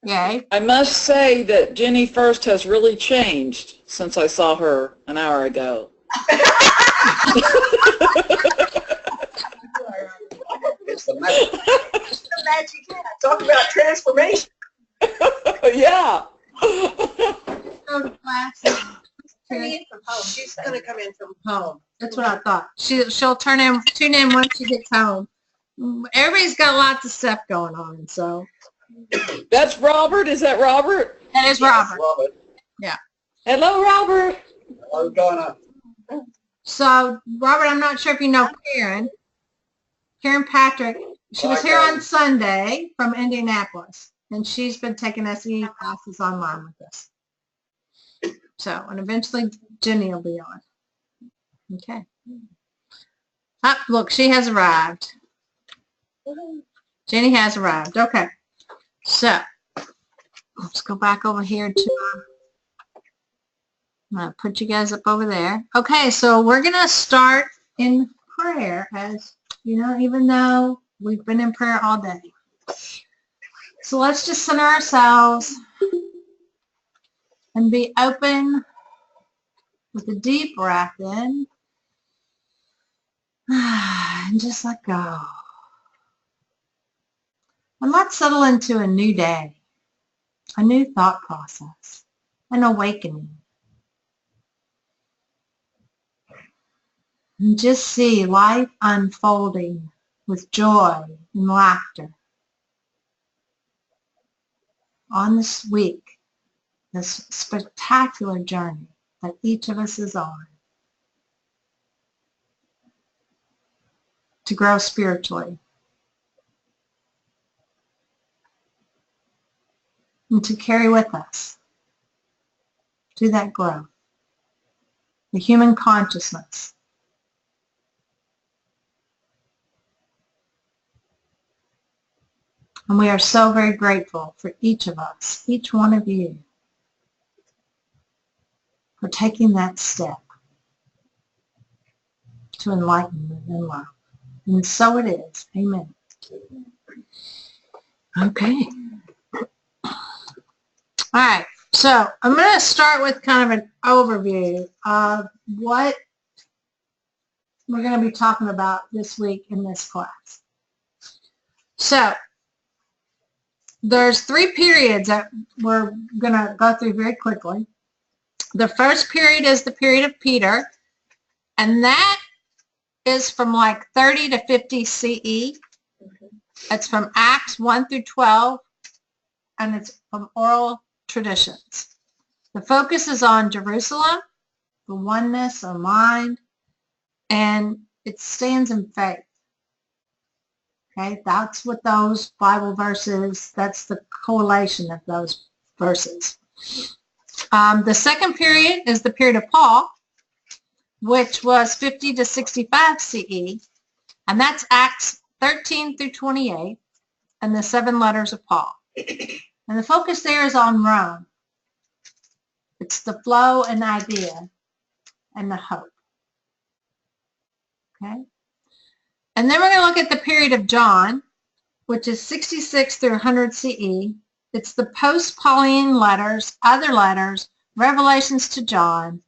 Yay. I must say that Jenny First has really changed since I saw her an hour ago. It's the magic hat. Talk about transformation. Yeah. She's going to come in from home. That's what I thought. She'll tune in once she gets home. Everybody's got lots of stuff going on, so. That's Robert. Is that Robert? That is Robert. Robert. Yeah. Hello, Robert. Hello, Donna. So, Robert, I'm not sure if you know Karen. Karen Patrick. She was here on Sunday from Indianapolis, and she's been taking SE classes online with us. So, and eventually Jenny will be on. Okay. Ah, look, she has arrived. Jenny has arrived. Okay. So, let's go back over here to, I'm going to put you guys up over there. Okay, so we're going to start in prayer, as, you know, even though we've been in prayer all day. So let's just center ourselves and be open with a deep breath in and just let go. And let's settle into a new day, a new thought process, an awakening. And just see life unfolding with joy and laughter on this week, this spectacular journey that each of us is on to grow spiritually and to carry with us to that growth, the human consciousness. And we are so very grateful for each of us, each one of you, for taking that step to enlightenment and love. And so it is. Amen. Okay. All right. So I'm going to start with kind of an overview of what we're going to be talking about this week in this class. So there's 3 periods that we're going to go through very quickly. The first period is the period of Peter, and that is from like 30 to 50 CE. It's from Acts 1 through 12, and it's from oral traditions. The focus is on Jerusalem, the oneness of mind, and it stands in faith. Okay, that's what those Bible verses, that's the correlation of those verses. The second period is the period of Paul, which was 50 to 65 CE, and that's Acts 13 through 28, and the 7 letters of Paul. And the focus there is on Rome. It's the flow and idea and the hope. Okay? And then we're going to look at the period of John, which is 66 through 100 CE. It's the post-Pauline letters, other letters, revelations to John,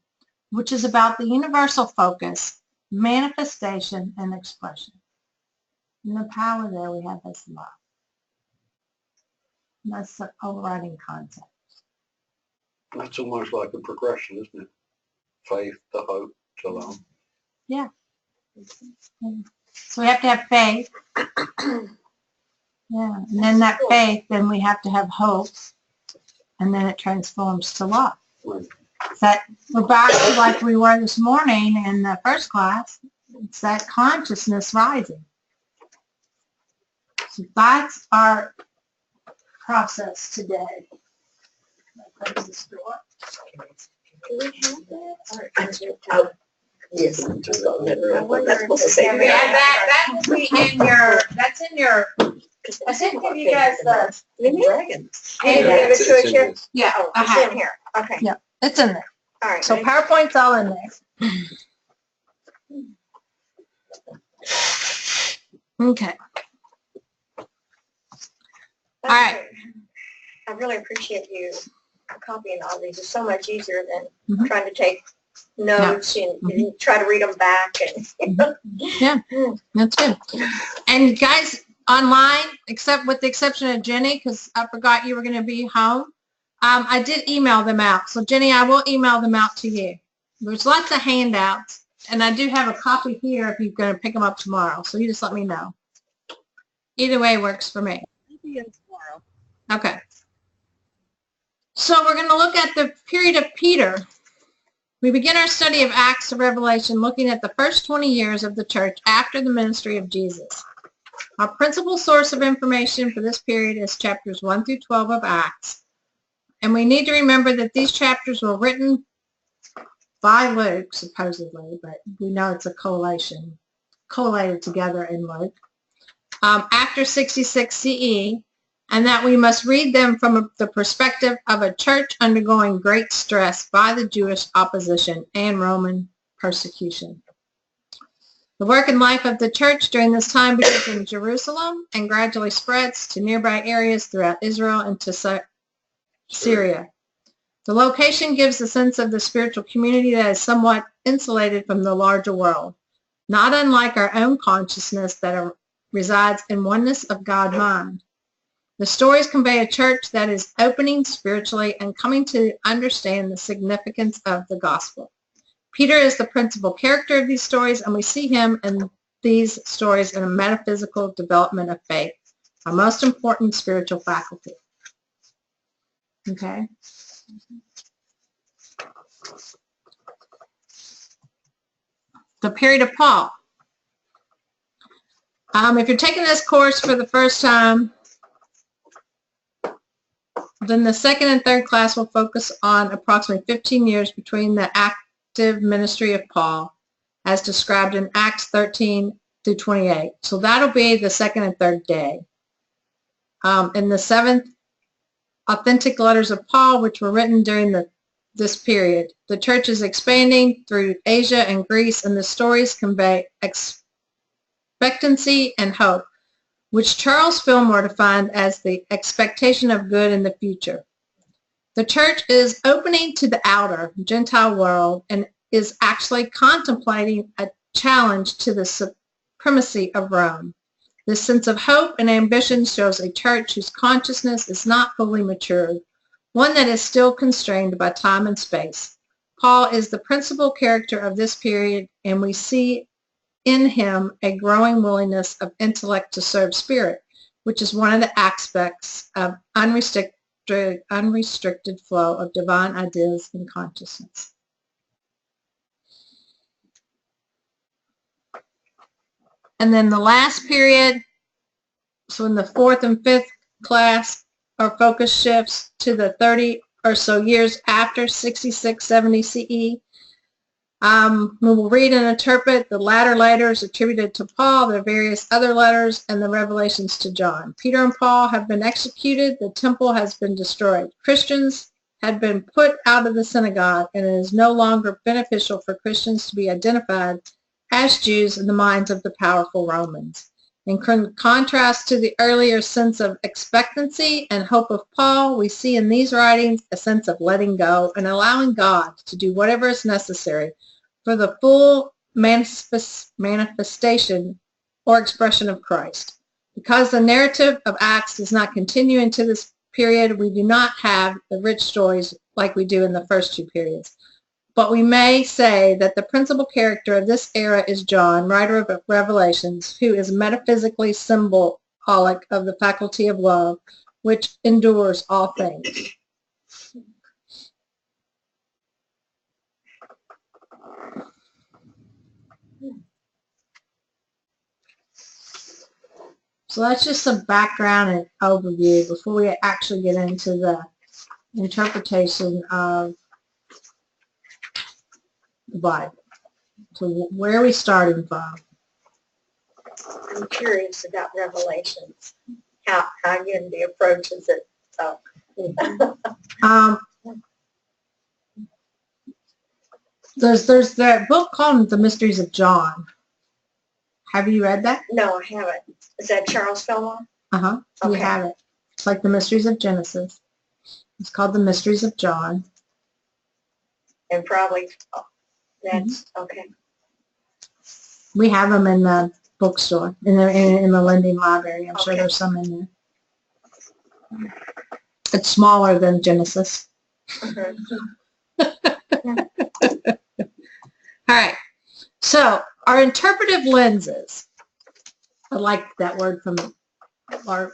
which is about the universal focus, manifestation, and expression. And the power there we have is love. And that's the overriding concept. That's almost like a progression, isn't it? Faith, the hope, to love. Yeah. So we have to have faith. Yeah. And then that faith, then we have to have hope. And then it transforms to love. Right. That we're back to like we were this morning in the first class. It's that consciousness rising. So that's our process today. Close this door. Do we have that? Oh, yes. I wonder Yeah, that will be in your, that's in your, I didn't give you guys the dragons. Hey, You have it to us here? Yeah, Oh, I it's have in here. Okay. Yeah, it's in there. All right. So PowerPoint's all in there. Okay. All right. I really appreciate you copying all these. It's so much easier than Mhm. trying to take notes and try to read them back. And Yeah, that's good. And guys, online, except with the exception of Jenny, because I forgot you were going to be home, I did email them out. So Jenny, I will email them out to you. There's lots of handouts, and I do have a copy here if you're going to pick them up tomorrow. So you just let me know. Either way works for me. I'll be in tomorrow. Okay. So we're going to look at the period of Peter. We begin our study of Acts of Revelation looking at the first 20 years of the church after the ministry of Jesus. Our principal source of information for this period is chapters 1 through 12 of Acts. And we need to remember that these chapters were written by Luke, supposedly, but we know it's a collation, collated together in Luke, after 66 CE, and that we must read them from the perspective of a church undergoing great stress by the Jewish opposition and Roman persecution. The work and life of the church during this time begins in Jerusalem and gradually spreads to nearby areas throughout Israel and to Syria. The location gives a sense of the spiritual community that is somewhat insulated from the larger world, not unlike our own consciousness that resides in oneness of God mind. The stories convey a church that is opening spiritually and coming to understand the significance of the gospel. Peter is the principal character of these stories, and we see him in these stories in a metaphysical development of faith, our most important spiritual faculty. Okay? The period of Paul. If you're taking this course for the first time, then the second and third class will focus on approximately 15 years between the active ministry of Paul, as described in Acts 13 through 28. So that'll be the second and third day. In the seventh authentic letters of Paul, which were written during this period, the church is expanding through Asia and Greece, and the stories convey expectancy and hope, which Charles Fillmore defined as the expectation of good in the future. The church is opening to the outer Gentile world and is actually contemplating a challenge to the supremacy of Rome. This sense of hope and ambition shows a church whose consciousness is not fully matured, one that is still constrained by time and space. Paul is the principal character of this period, and we see in him a growing willingness of intellect to serve spirit, which is one of the aspects of unrestricted flow of divine ideas and consciousness. And then the last period, so in the fourth and fifth class, our focus shifts to the 30 or so years after 6670 CE. We will read and interpret the latter letters attributed to Paul, the various other letters, and the revelations to John. Peter and Paul have been executed. The temple has been destroyed. Christians had been put out of the synagogue, and it is no longer beneficial for Christians to be identified as Jews in the minds of the powerful Romans. In contrast to the earlier sense of expectancy and hope of Paul, we see in these writings a sense of letting go and allowing God to do whatever is necessary for the full manifestation or expression of Christ. Because the narrative of Acts does not continue into this period, we do not have the rich stories like we do in the first two periods. But we may say that the principal character of this era is John, writer of Revelations, who is metaphysically symbolic of the faculty of love, which endures all things. So that's just some background and overview before we actually get into the interpretation of the Bible. So where are we starting from? I'm curious about Revelations, how Unity approaches it. So. There's that book called The Mysteries of John. Have you read that? No, I haven't. Is that Charles Fillmore? Uh-huh. You Okay. have it. It's like The Mysteries of Genesis. It's called The Mysteries of John. And probably, that's, okay. We have them in the bookstore, in the lending library. I'm sure Okay. there's some in there. It's smaller than Genesis. Mhm. All right. So our interpretive lenses. I like that word from our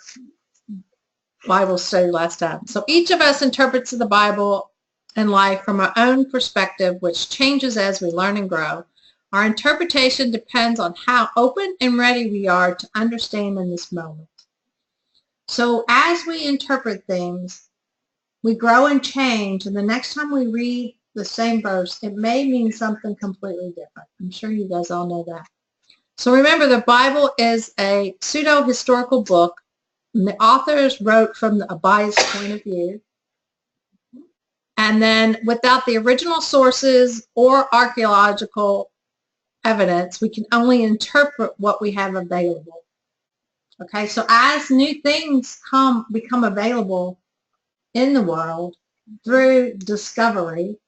Bible study last time. So each of us interprets the Bible and life from our own perspective, which changes as we learn and grow. Our interpretation depends on how open and ready we are to understand in this moment. So as we interpret things, we grow and change, and the next time we read the same verse, it may mean something completely different. I'm sure you guys all know that. So remember, the Bible is a pseudo-historical book, and the authors wrote from a biased point of view. And then without the original sources or archaeological evidence, we can only interpret what we have available. Okay, so as new things become available in the world through discovery,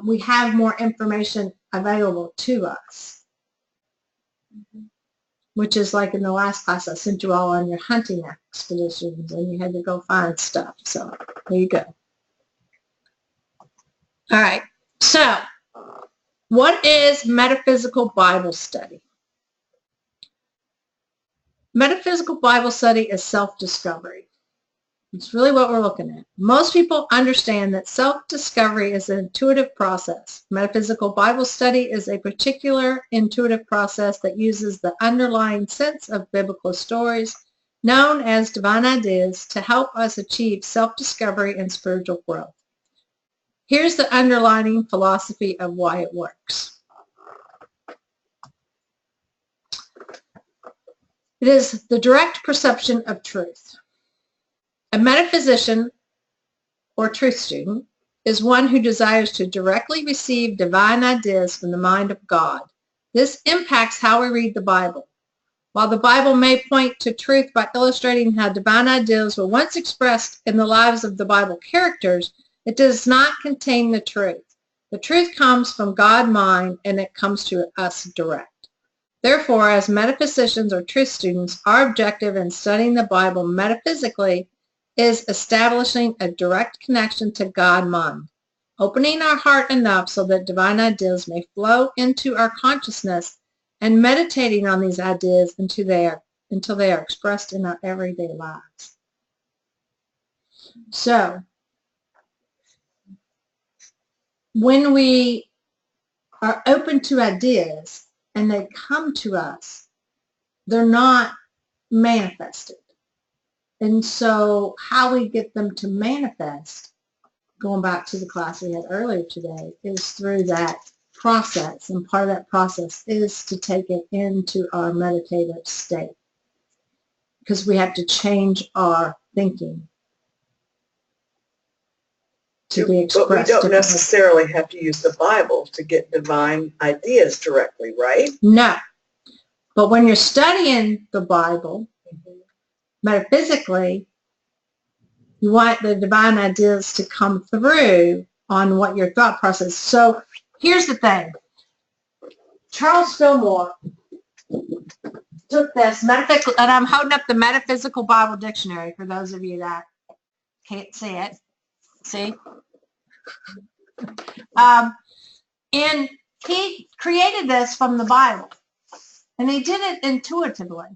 we have more information available to us, which is like in the last class I sent you all on your hunting expeditions and you had to go find stuff. So there you go. All right, so what is metaphysical Bible study? Metaphysical Bible study is self-discovery. It's really what we're looking at. Most people understand that self-discovery is an intuitive process. Metaphysical Bible study is a particular intuitive process that uses the underlying sense of biblical stories known as divine ideas to help us achieve self-discovery and spiritual growth. Here's the underlying philosophy of why it works. It is the direct perception of truth. A metaphysician or truth student is one who desires to directly receive divine ideas from the mind of God. This impacts how we read the Bible. While the Bible may point to truth by illustrating how divine ideas were once expressed in the lives of the Bible characters, it does not contain the truth. The truth comes from God's mind and it comes to us direct. Therefore, as metaphysicians or truth students, our objective in studying the Bible metaphysically is establishing a direct connection to God's mind, opening our heart enough so that divine ideas may flow into our consciousness and meditating on these ideas until they are expressed in our everyday lives. So, when we are open to ideas and they come to us, they're not manifested. And so how we get them to manifest, going back to the class we had earlier today, is through that process. And part of that process is to take it into our meditative state, because we have to change our thinking to be expressed. But we don't necessarily have to use the Bible to get divine ideas directly, right? No. But when you're studying the Bible, metaphysically, you want the divine ideas to come through on what your thought process. So here's the thing. Charles Fillmore took this metaphysical, and I'm holding up the Metaphysical Bible Dictionary for those of you that can't see it. See? And he created this from the Bible, and he did it intuitively.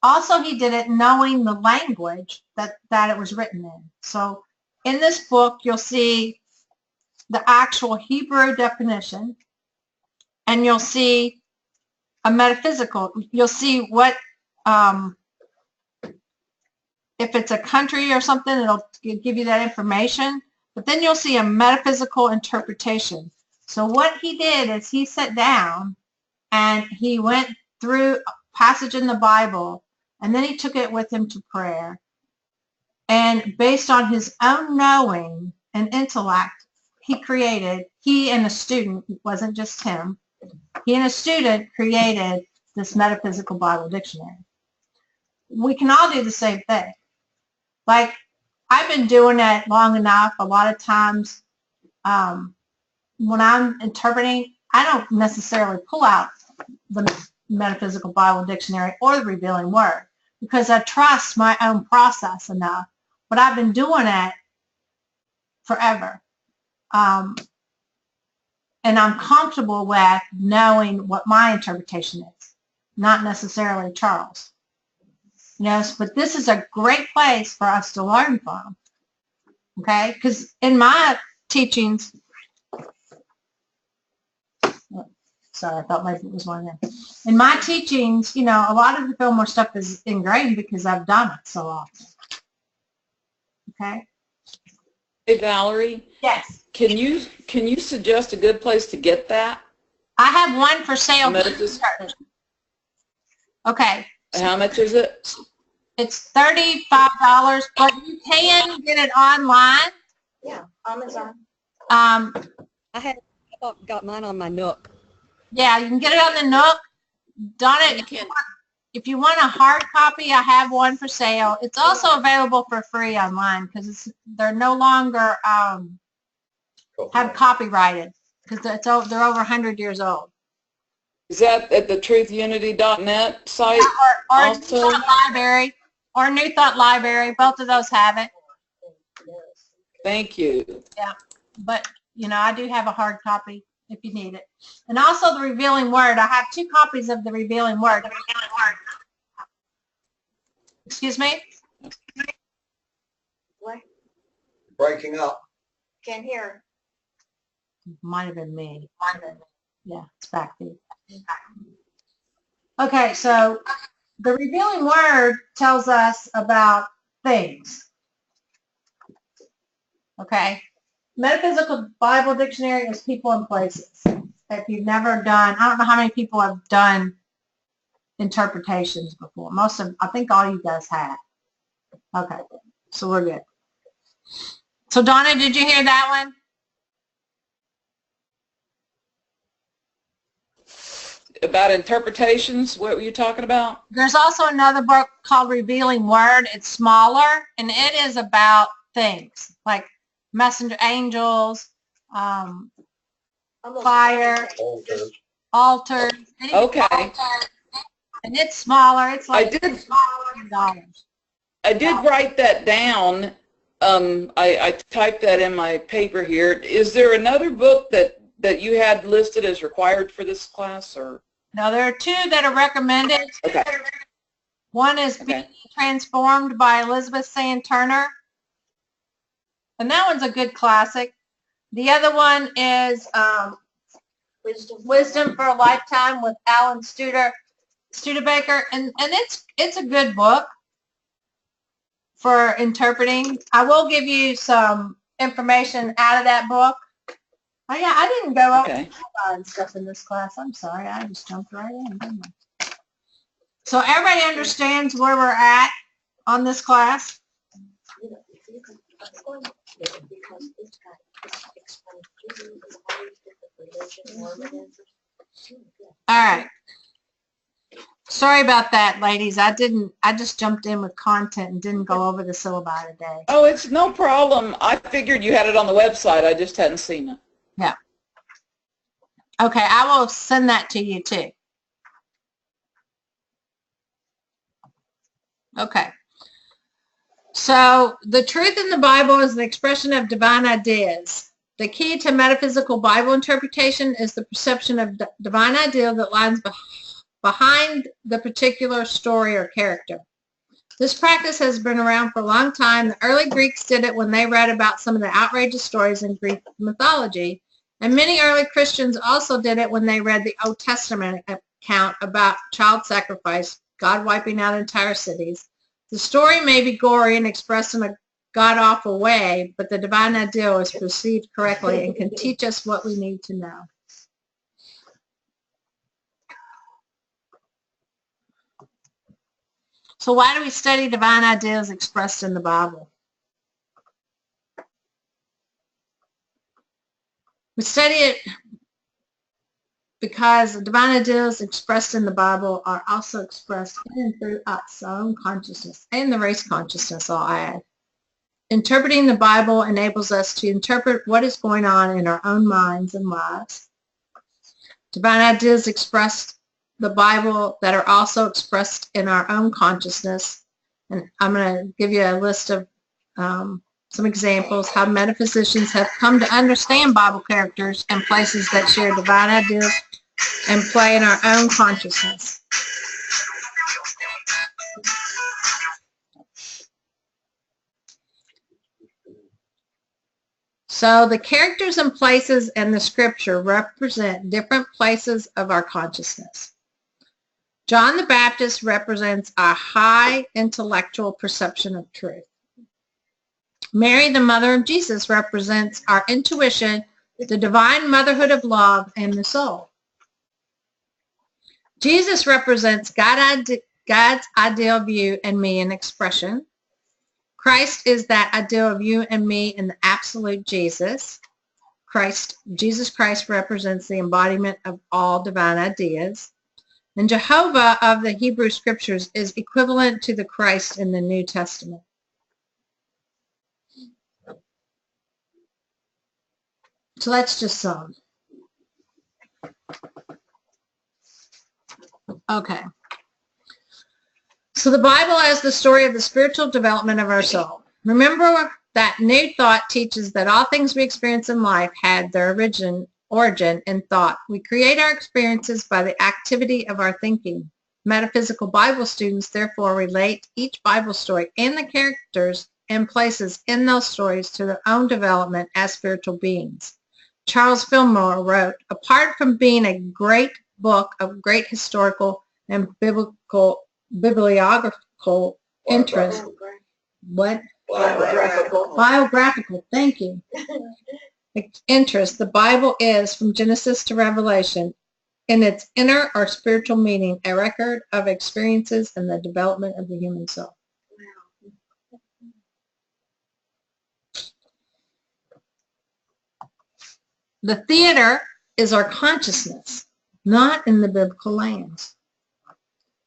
Also, he did it knowing the language that it was written in. So in this book, you'll see the actual Hebrew definition, and you'll see a metaphysical. You'll see what, if it's a country or something, it'll give you that information. But then you'll see a metaphysical interpretation. So what he did is he sat down and he went through a passage in the Bible, and then he took it with him to prayer. And based on his own knowing and intellect, he and a student, it wasn't just him, he and a student created this Metaphysical Bible Dictionary. We can all do the same thing. Like, I've been doing it long enough. A lot of times when I'm interpreting, I don't necessarily pull out the Metaphysical Bible Dictionary or the Revealing Word because I trust my own process enough. But I've been doing it forever. And I'm comfortable with knowing what my interpretation is, not necessarily Charles. Yes, but this is a great place for us to learn from. Okay, because in my teachings, sorry, I thought maybe it was one of them. In my teachings, you know, a lot of the Fillmore stuff is ingrained because I've done it so often. Okay. Hey, Valerie, Yes. can you suggest a good place to get that? I have one for sale. Metaphysical. Okay. How much is it? It's $35, but you can get it online. Yeah, Amazon. I got mine on my Nook. Yeah, you can get it on the Nook. Donna, if you want a hard copy, I have one for sale. It's also available for free online because they're no longer have copyrighted because they're over 100 years old. Is that at the truthunity.net site? Or also? New Thought Library or New Thought Library. Both of those have it. Thank you. Yeah, but you know, I do have a hard copy if you need it. And also the Revealing Word. I have 2 copies of the Revealing Word. Excuse me? What? Breaking up. Can't hear. Might have been me. Yeah, it's back there. Okay, so the Revealing Word tells us about things. Okay. Metaphysical Bible Dictionary is people and places. If you've never done, I don't know how many people have done interpretations before. Most of, I think all you guys have. Okay, so we're good. So Donna, did you hear that one? About interpretations, what were you talking about? There's also another book called Revealing Word. It's smaller, and it is about things like messenger angels, fire, altars. Okay. And it's smaller. It's like I did $5. write that down. I typed that in my paper here. Is there another book that you had listed as required for this class, or? No, there are 2 that are recommended. Okay. One is Being Transformed by Elizabeth Sand Turner. And that one's a good classic. The other one is Wisdom for a Lifetime with Alan Studebaker. And it's a good book for interpreting. I will give you some information out of that book. Oh yeah, I didn't go over and stuff in this class. I'm sorry, I just jumped right in, didn't I? So everybody understands where we're at on this class? All right. Sorry about that, ladies. I just jumped in with content and didn't go over the syllabi today. Oh, it's no problem. I figured you had it on the website. I just hadn't seen it. Yeah. Okay, I will send that to you too. Okay. So the truth in the Bible is an expression of divine ideas. The key to metaphysical Bible interpretation is the perception of divine idea that lies behind the particular story or character. This practice has been around for a long time. The early Greeks did it when they read about some of the outrageous stories in Greek mythology. And many early Christians also did it when they read the Old Testament account about child sacrifice, God wiping out entire cities. The story may be gory and expressed in a god-awful way, but the divine ideal is perceived correctly and can teach us what we need to know. So why do we study divine ideas expressed in the Bible? We study it because the divine ideas expressed in the Bible are also expressed in and through us, our own consciousness, and the race consciousness, I'll add. Interpreting the Bible enables us to interpret what is going on in our own minds and lives. Divine ideas expressed the Bible that are also expressed in our own consciousness. And I'm going to give you a list of some examples how metaphysicians have come to understand Bible characters and places that share divine ideas and play in our own consciousness. So the characters and places in the scripture represent different places of our consciousness. John the Baptist represents our high intellectual perception of truth. Mary, the mother of Jesus, represents our intuition, the divine motherhood of love, and the soul. Jesus represents God's ideal view and me in expression. Christ is that ideal of you and me in the absolute Jesus. Jesus Christ represents the embodiment of all divine ideas. And Jehovah of the Hebrew Scriptures is equivalent to the Christ in the New Testament. So that's just some. Okay. So the Bible is the story of the spiritual development of our soul. Remember that New Thought teaches that all things we experience in life had their origin in thought. We create our experiences by the activity of our thinking. Metaphysical Bible students therefore relate each Bible story and the characters and places in those stories to their own development as spiritual beings. Charles Fillmore wrote, apart from being a great book of great historical and bibliographical interest, biographical, thank you. Interest, the Bible is, from Genesis to Revelation, in its inner or spiritual meaning, a record of experiences and the development of the human soul. The theater is our consciousness, not in the biblical lands.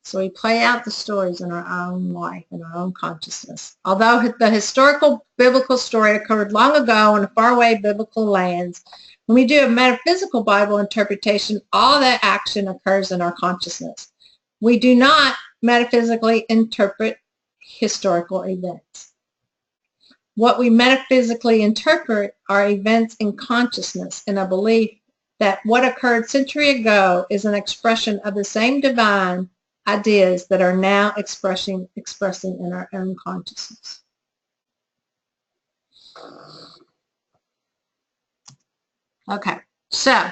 So we play out the stories in our own life, in our own consciousness. Although the historical biblical story occurred long ago in faraway biblical lands, when we do a metaphysical Bible interpretation, all that action occurs in our consciousness. We do not metaphysically interpret historical events. What we metaphysically interpret are events in consciousness, in a belief that what occurred a century ago is an expression of the same divine ideas that are now expressing in our own consciousness. Okay, so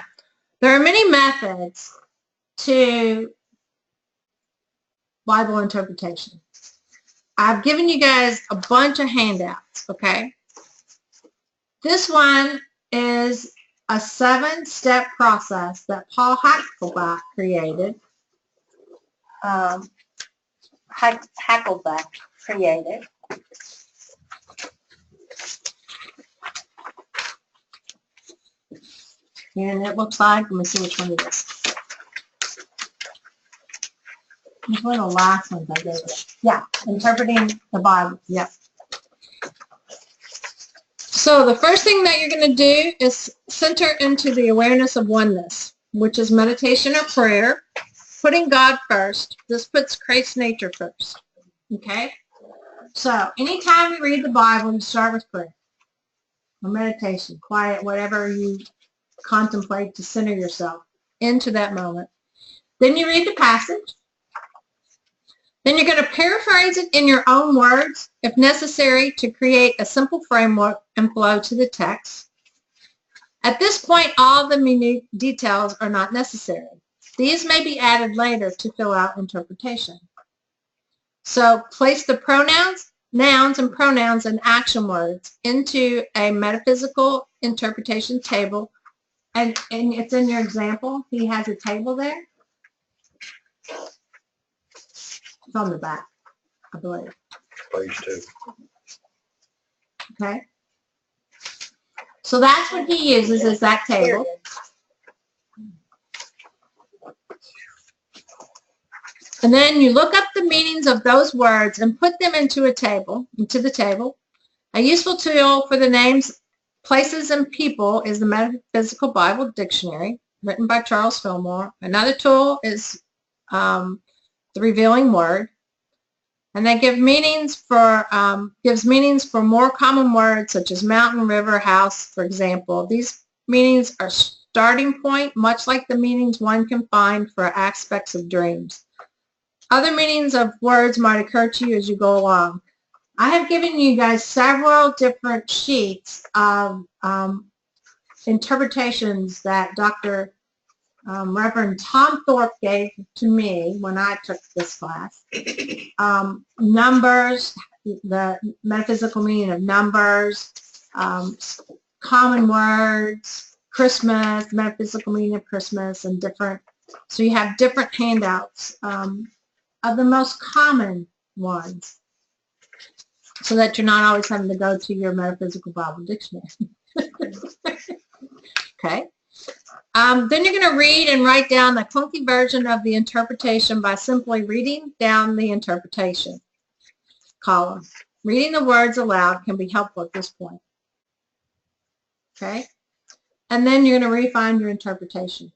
there are many methods to Bible interpretation. I've given you guys a bunch of handouts, okay? This one is a 7-step process that Paul Hackleback created. Hackleback created. And it looks like, let me see which one it is. It's one of the last ones I gave it. Yeah, interpreting the Bible. Yeah. So the first thing that you're going to do is center into the awareness of oneness, which is meditation or prayer, putting God first. This puts Christ's nature first. Okay? So anytime you read the Bible, you start with prayer or meditation, quiet, whatever you contemplate to center yourself into that moment. Then you read the passage. Then you're going to paraphrase it in your own words, if necessary, to create a simple framework and flow to the text. At this point, all the minute details are not necessary. These may be added later to fill out interpretation. So place the pronouns, nouns, and pronouns and action words into a metaphysical interpretation table. And it's in your example. He has a table there. It's on the back, I believe. Page 2. Okay. So that's what he uses, is that table. And then you look up the meanings of those words and put them into the table. A useful tool for the names, places, and people is the Metaphysical Bible Dictionary, written by Charles Fillmore. Another tool is the Revealing Word. And they give meanings for, gives meanings for more common words such as mountain, river, house, for example. These meanings are starting point, much like the meanings one can find for aspects of dreams. Other meanings of words might occur to you as you go along. I have given you guys several different sheets of interpretations that Dr. Reverend Tom Thorpe gave to me when I took this class. Numbers, the metaphysical meaning of numbers, common words, Christmas, metaphysical meaning of Christmas, and different. So you have different handouts of the most common ones, so that you're not always having to go to your Metaphysical Bible Dictionary. Okay. Then you're going to read and write down the clunky version of the interpretation by simply reading down the interpretation column. Reading the words aloud can be helpful at this point. Okay. And then you're going to refine your interpretation.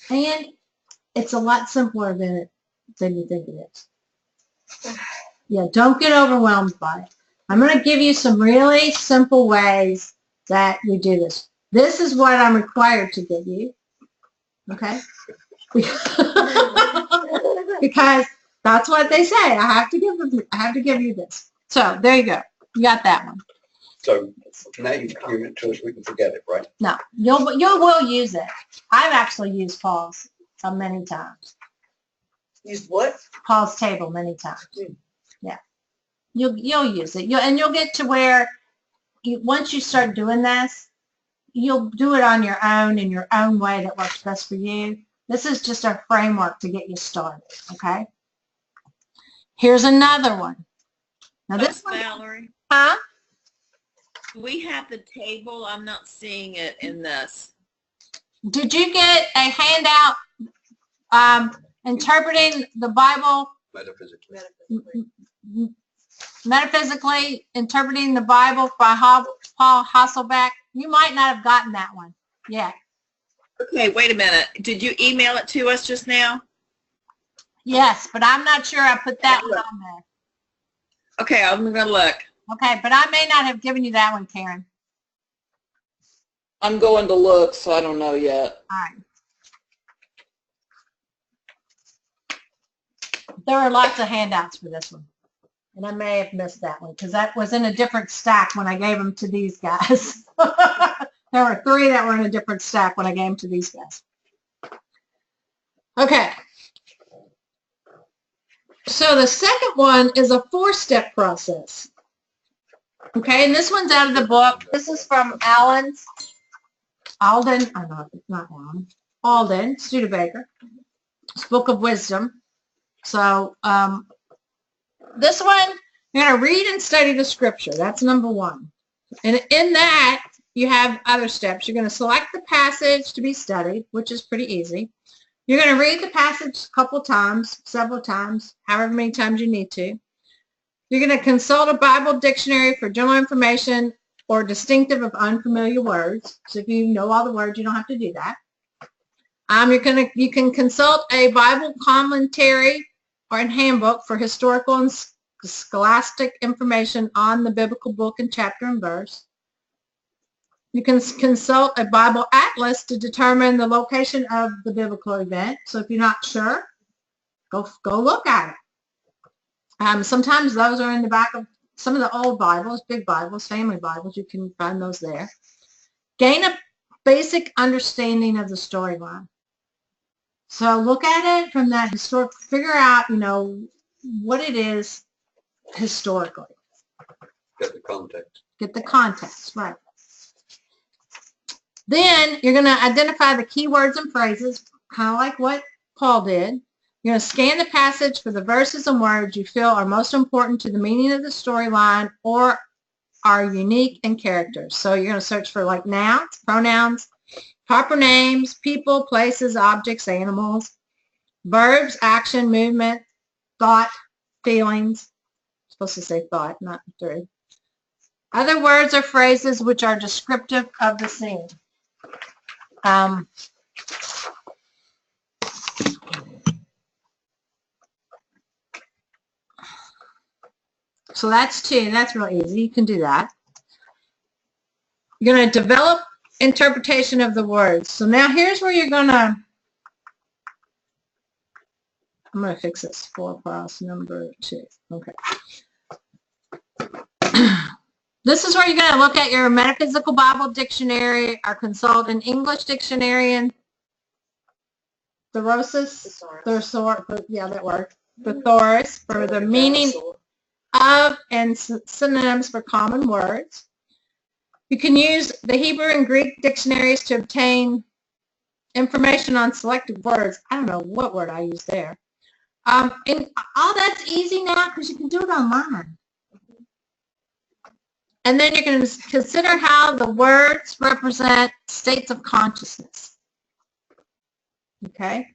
And it's a lot simpler than you think it is. Yeah, don't get overwhelmed by it. I'm going to give you some really simple ways that we do this. This is what I'm required to give you. Okay? Because that's what they say. I have to give you this. So there you go. You got that one. So now you've given it to us, we can forget it, right? No, you will use it. I've actually used Paul's many times. Use what? Paul's table many times. Yeah, you'll use it. You'll get to where once you start doing this, you'll do it on your own in your own way that works best for you. This is just a framework to get you started. Okay. Here's another one. Now this one, Valerie, huh? we have the table. I'm not seeing it in this. Did you get a handout interpreting the Bible? Metaphysically interpreting the Bible by Paul Hasselbeck? You might not have gotten that one yet. Okay, wait a minute. Did you email it to us just now? Yes, but I'm not sure I put that one on there. Okay, I'm going to look. Okay, but I may not have given you that one, Karen. I'm going to look, so I don't know yet. All right. There are lots of handouts for this one. And I may have missed that one because that was in a different stack when I gave them to these guys. There were 3 that were in a different stack when I gave them to these guys. Okay. So the second one is a 4-step process. Okay, and this one's out of the book. This is from Alden, Studebaker. It's Book of Wisdom. So this one, you're going to read and study the scripture. That's number 1. And in that, you have other steps. You're going to select the passage to be studied, which is pretty easy. You're going to read the passage a couple times, several times, however many times you need to. You're going to consult a Bible dictionary for general information or distinctive of unfamiliar words. So if you know all the words, you don't have to do that. You can consult a Bible commentary or a handbook for historical and scholastic information on the biblical book and chapter and verse. You can consult a Bible atlas to determine the location of the biblical event. So if you're not sure, go look at it. Sometimes those are in the back of some of the old Bibles, big Bibles, family Bibles. You can find those there. Gain a basic understanding of the storyline. So look at it from that historic, figure out, what it is historically. Get the context. Get the context, right. Then you're going to identify the key words and phrases, kind of like what Paul did. You're going to scan the passage for the verses and words you feel are most important to the meaning of the storyline or are unique in characters. So you're going to search for like nouns, pronouns, proper names, people, places, objects, animals. verbs, action, movement, thought, feelings. I'm supposed to say thought, not through. Other words or phrases which are descriptive of the scene. So that's 2. That's real easy. You can do that. You're going to develop interpretation of the words. So now here's where you're going to, I'm going to fix this for class number 2. Okay. This is where you're going to look at your Metaphysical Bible Dictionary or consult an English dictionary and thesaurus, yeah, that works. Thesaurus for the meaning of and synonyms for common words. You can use the Hebrew and Greek dictionaries to obtain information on selected words. I don't know what word I used there. And all that's easy now because you can do it online. And then you're going to consider how the words represent states of consciousness. Okay?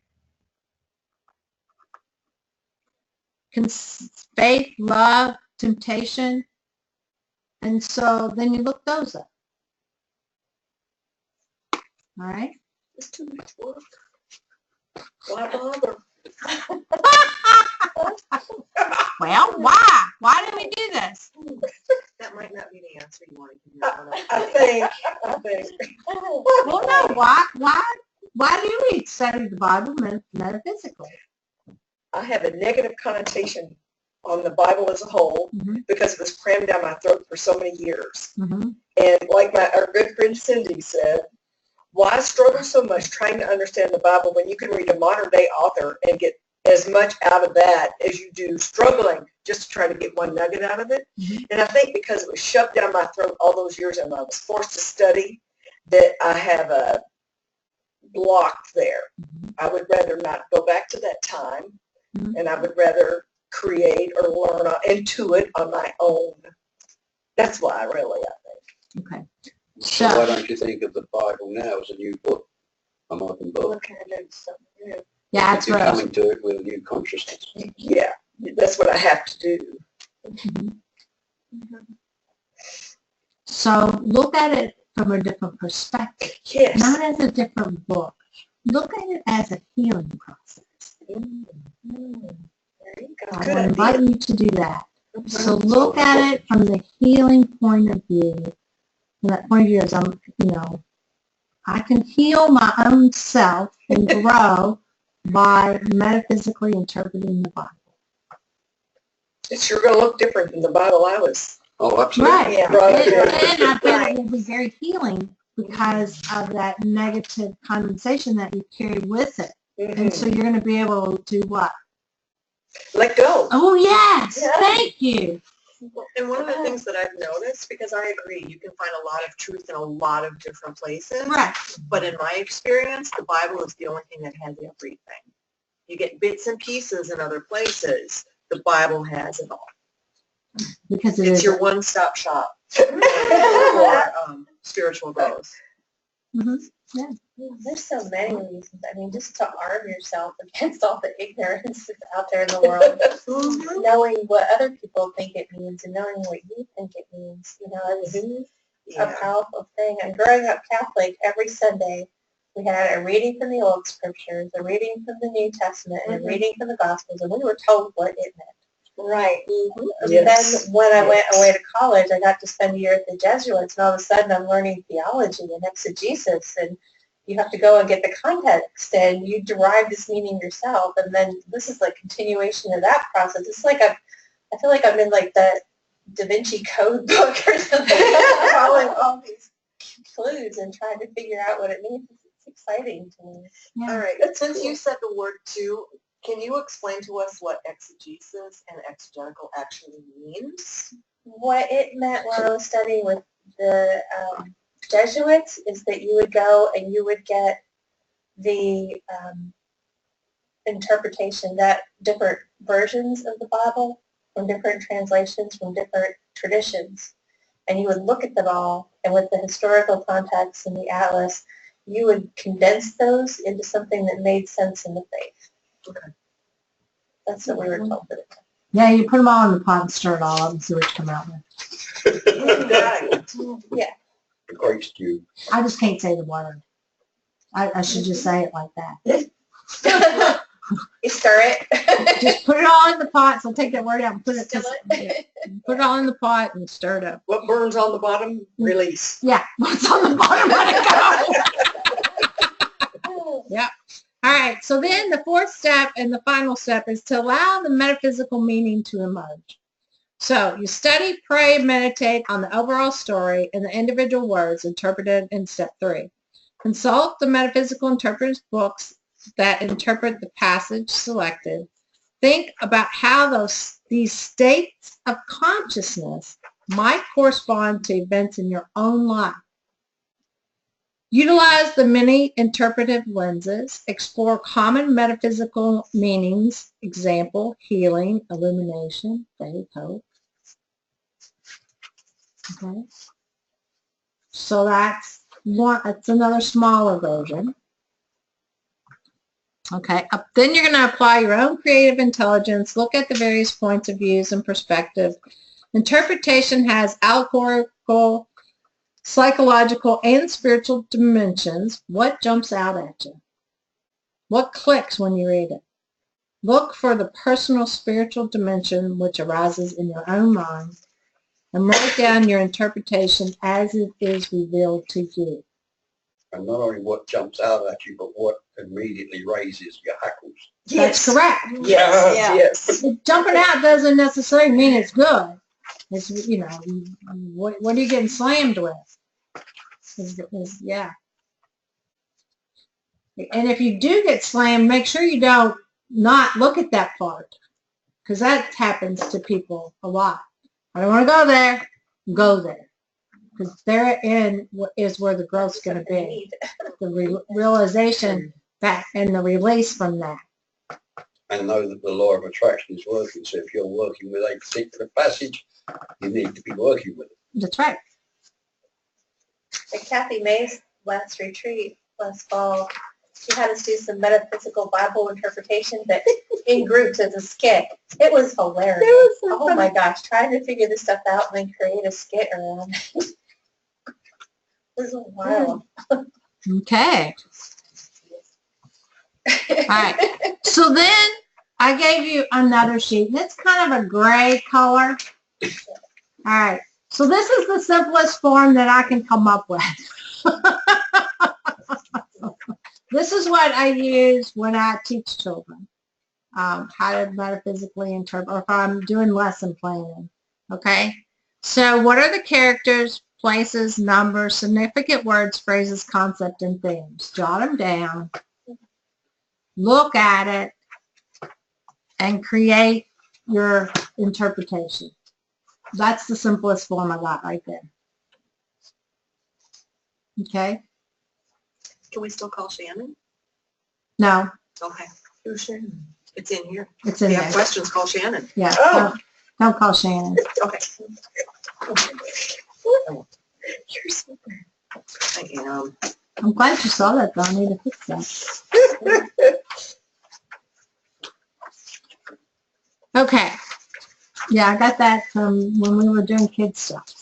Faith, love, temptation. And so then you look those up. All right? It's too much work. Why bother? Well, why? Why do we do this? That might not be the answer you want to hear. I think. Well, no, why do we study the Bible metaphysically? I have a negative connotation on the Bible as a whole because it was crammed down my throat for so many years. And like our good friend Cindy said, why struggle so much trying to understand the Bible when you can read a modern day author and get as much out of that as you do struggling just to try to get one nugget out of it? And I think because it was shoved down my throat all those years and I was forced to study, that I have a block there. I would rather not go back to that time, and I would rather create or learn intuit on my own. That's why I think. Okay. So why don't you think of the Bible now as a new book, a modern book? Look at it, something new. Yeah, that's You're right. coming to it with a new consciousness. Yeah, that's what I have to do. So look at it from a different perspective, Yes. not as a different book. Look at it as a healing process. There you go. I Good would invite idea. you to do that. So look at it from the healing point of view. From that point of view, as I can heal my own self and grow by metaphysically interpreting the Bible. It's sure going to look different than the Bible I was. Oh, absolutely. Right. Yeah, right. And I bet it will be very healing because of that negative condensation that you carry with it. And so you're going to be able to what? Let go. Oh, yes. Yeah. Thank you. And one of the things that I've noticed, because I agree, you can find a lot of truth in a lot of different places. Right. But in my experience, the Bible is the only thing that has everything. You get bits and pieces in other places. The Bible has it all. Because it It's is. your one-stop shop for spiritual growth. Yeah. There's so many reasons. I mean, just to arm yourself against all the ignorance that's out there in the world, knowing what other people think it means and knowing what you think it means, it's a powerful thing. And growing up Catholic, every Sunday we had a reading from the Old Scriptures, a reading from the New Testament, and a reading from the Gospels, and we were told what it meant. Right. And Yes. then when I went away to college, I got to spend a year at the Jesuits, and all of a sudden I'm learning theology and exegesis, and you have to go and get the context, and you derive this meaning yourself, and then this is like continuation of that process. It's like I feel like I'm in like the Da Vinci Code book or something, following all these clues and trying to figure out what it means. It's exciting to me. Yeah. All right. Since you said the word too, can you explain to us what exegesis and exegetical actually means? What it meant when I was studying with the Jesuits is that you would go and you would get the interpretation, that different versions of the Bible from different translations, from different traditions, and you would look at them all, and with the historical context and the atlas, you would condense those into something that made sense in the faith. That's what we were told. Yeah, you put them all in the pot and stir it all up and see what you come out with. Yeah. The great stew. I just can't say the word. I should just say it like that. You stir it. Just put it all in the pot. So take that word out and put it. Still it. Put it all in the pot and stir it up. What burns on the bottom, release. Yeah, what's on the bottom, let it go. Yeah. All right. So then the fourth step and the final step is to allow the metaphysical meaning to emerge. So you study, pray, meditate on the overall story and the individual words interpreted in step 3. Consult the metaphysical interpretive books that interpret the passage selected. Think about how these states of consciousness might correspond to events in your own life. Utilize the many interpretive lenses. Explore common metaphysical meanings. Example, healing, illumination, faith, hope. Okay. So that's one. That's another smaller version. Okay. Then you're going to apply your own creative intelligence. Look at the various points of views and perspective. Interpretation has allegorical, psychological, and spiritual dimensions. What jumps out at you? What clicks when you read it? Look for the personal spiritual dimension which arises in your own mind and write down your interpretation as it is revealed to you. And not only what jumps out at you, but what immediately raises your hackles. That's correct. Yes. Jumping out doesn't necessarily mean it's good. It's, you know, what are you getting slammed with? Yeah. And if you do get slammed, make sure you don't not look at that part, because that happens to people a lot. I don't want to go there. Go there, because therein is where the growth's going to be. The realization that and the release from that. And know that the law of attraction is working. So if you're working with a particular passage, you need to be working with it. That's right. At Kathy May's last retreat last fall, she had us do some metaphysical Bible interpretation, but in groups as a skit. It was hilarious. Oh my gosh, trying to figure this stuff out and then create a skit around it. It was a while. Okay. All right. So then I gave you another sheet. And it's kind of a gray color. All right. So this is the simplest form that I can come up with. This is what I use when I teach children how to metaphysically interpret, or if I'm doing lesson planning. Okay. So what are the characters, places, numbers, significant words, phrases, concept, and themes? Jot them down. Look at it and create your interpretation. That's the simplest form I got right there. Okay? Can we still call Shannon? No, Okay. Who's Shannon? It's in here. it's If in you there. have questions, call Shannon. Yeah, Oh. don't call Shannon. Okay. You're so bad. I am. I'm glad you saw that, though. I need to fix that. Okay. Yeah, I got that from when we were doing kids stuff.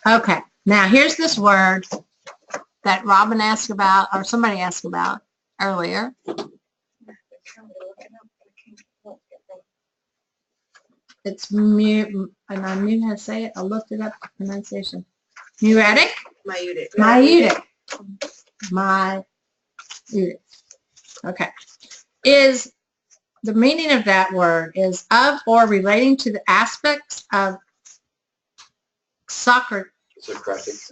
Okay. Now, here's this word that Robin asked about, or somebody asked about earlier. It's mute, and I knew how to say it. I looked it up, pronunciation. You ready? Mayudic. Mayudic. Mayudic. Okay. Is the meaning of that word is of or relating to the aspects of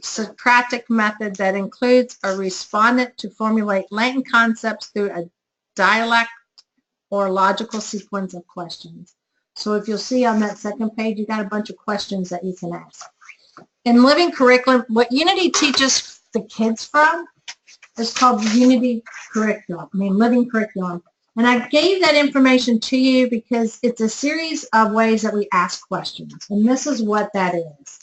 Socratic method that includes a respondent to formulate latent concepts through a dialect or logical sequence of questions. So if you'll see on that second page, you got a bunch of questions that you can ask. In living curriculum, what Unity teaches the kids from is called Unity curriculum, living curriculum. And I gave that information to you because it's a series of ways that we ask questions. And this is what that is.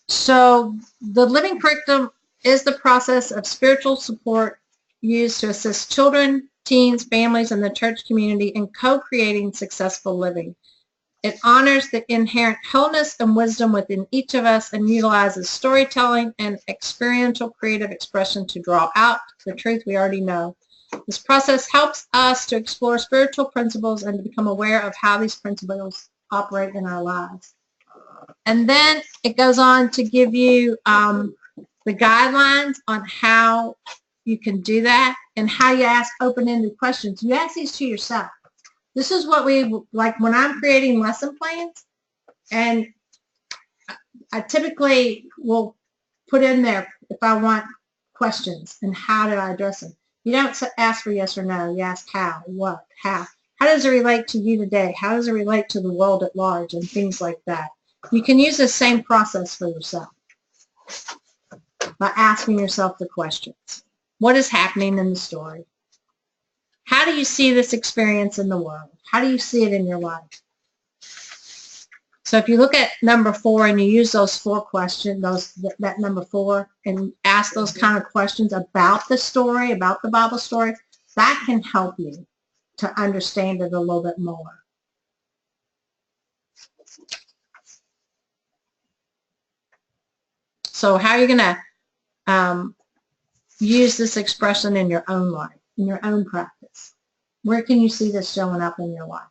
So the living curriculum is the process of spiritual support used to assist children, teens, families, and the church community in co-creating successful living. It honors the inherent wholeness and wisdom within each of us and utilizes storytelling and experiential creative expression to draw out the truth we already know. This process helps us to explore spiritual principles and to become aware of how these principles operate in our lives. And then it goes on to give you the guidelines on how you can do that and how you ask open-ended questions. You ask these to yourself. This is what we, like when I'm creating lesson plans, and I typically will put in there if I want questions and how do I address them. You don't ask for yes or no. You ask how, what, how. How does it relate to you today? How does it relate to the world at large and things like that? You can use the same process for yourself by asking yourself the questions. What is happening in the story? How do you see this experience in the world? How do you see it in your life? So if you look at number 4 and you use those 4 questions, that number 4, and ask those kind of questions about the story, about the Bible story, that can help you to understand it a little bit more. So how are you going to use this expression in your own life, in your own practice? Where can you see this showing up in your life?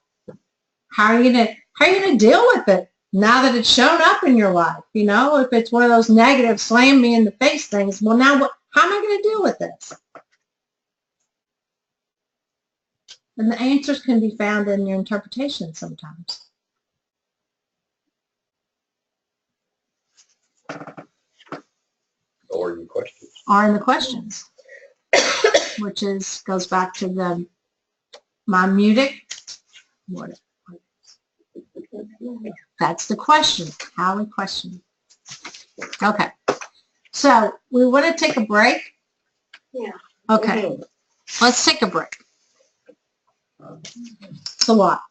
How are you going to deal with it now that it's shown up in your life? You know, if it's one of those negative, slam me in the face things, well, now how am I going to deal with this? And the answers can be found in your interpretation sometimes. Or in the questions. Or in the questions, which goes back to the Maimonic. That's the question, how we question. Okay, so we want to take a break? Yeah. Okay, let's take a break. So what?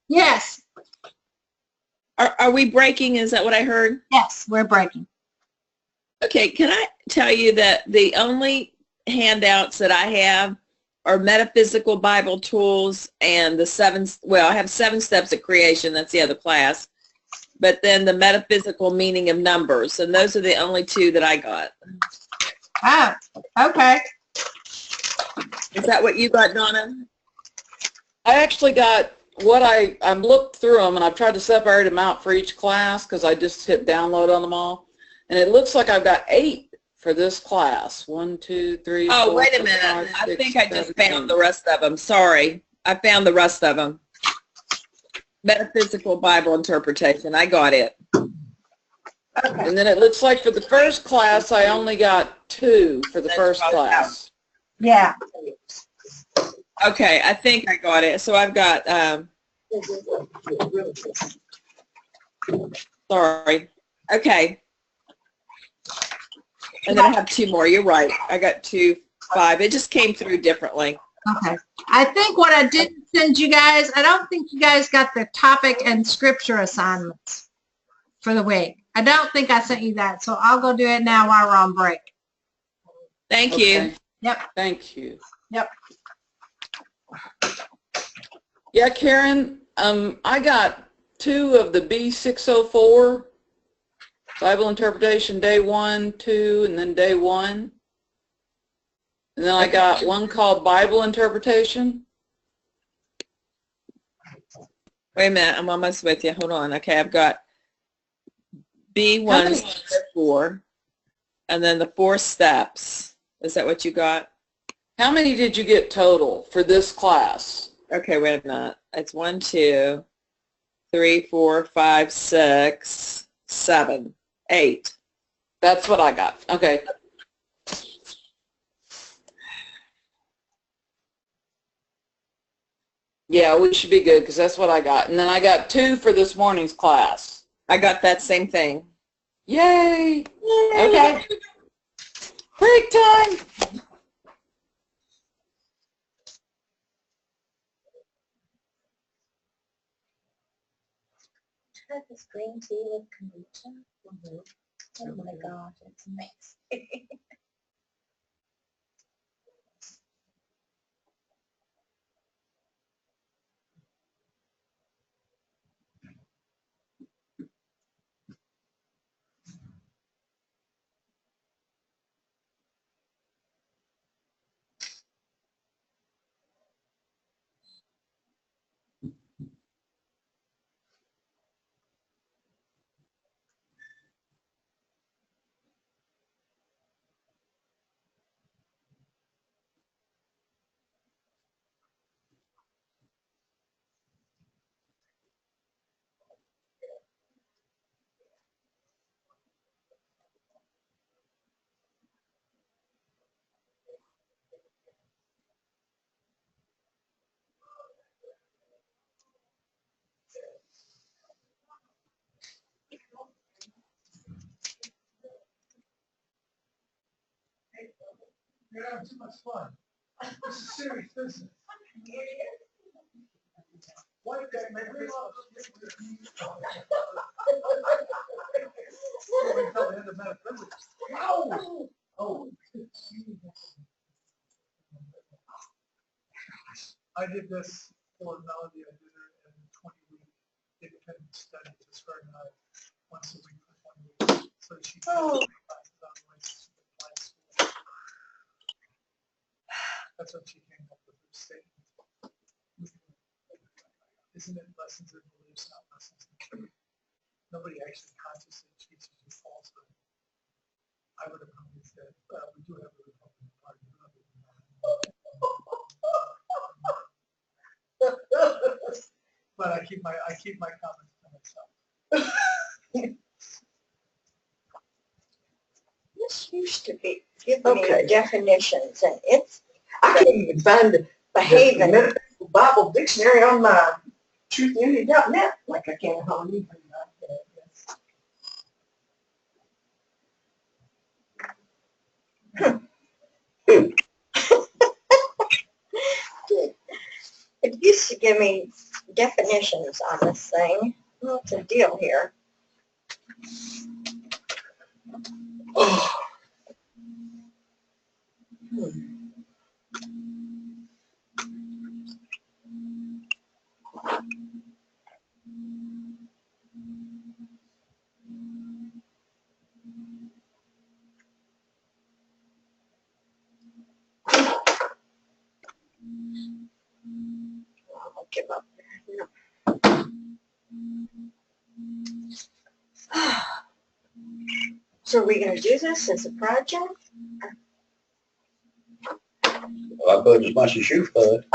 Yes. Are we breaking? Is that what I heard? Yes, we're breaking. Okay, can I tell you that the only handouts that I have are Metaphysical Bible Tools and I have 7 Steps of Creation, that's the other class, but then the Metaphysical Meaning of Numbers, and those are the only 2 that I got. Ah, okay. Is that what you got, Donna? I actually got what I've looked through them, and I've tried to separate them out for each class because I just hit download on them all. And it looks like I've got 8 for this class. 1, 2, 3, Oh, 4, wait a 5, minute. 6, I think I just 7, found the rest of them. Sorry. I found the rest of them. Metaphysical Bible Interpretation. I got it. Okay. And then it looks like for the first class, I only got 2 for the first class. Yeah. Okay, I think I got it. So I've got, sorry. Okay. And then I have 2 more. You're right. I got 2, 5. It just came through differently. Okay. I think what I didn't send you guys, I don't think you guys got the topic and scripture assignments for the week. I don't think I sent you that, so I'll go do it now while we're on break. Thank you. Yep. Thank you. Yep. Yeah, Karen, I got 2 of the BI604 Bible Interpretation Day 1, 2, and then Day 1. And then I got one called Bible Interpretation. Wait a minute. I'm almost with you. Hold on. Okay, I've got B1, 4, and then the 4 steps. Is that what you got? How many did you get total for this class? Okay, wait a minute. It's 1, 2, 3, 4, 5, 6, 7, 8. That's what I got. Okay. Yeah, we should be good because that's what I got. And then I got 2 for this morning's class. I got that same thing. Yay! Okay. Break time! Had this green tea with kombucha. Oh my gosh, it's amazing. You're having too much fun. This is serious business. Why did that make this up? Until the end of metaphysics. Ow! Oh. I did this for Melody. I did her in 20-week independent study, just her and I, once a week for 20 weeks. So she can classes on the way to supply school. That's what she came up with her statement. Isn't it lessons in beliefs, not lessons in truth? Nobody actually consciously teaches you falsehood. I would have probably said, we do have a Republican Party. But I keep my comments to myself. This used to be giving me definitions, and I can't even find the Metaphysical Bible Dictionary on my truthunity.net like I can on you. It used to give me definitions on this thing. What's the deal here? I'll give up there. No. So are we going to do this as a project? I've heard as much as you've heard.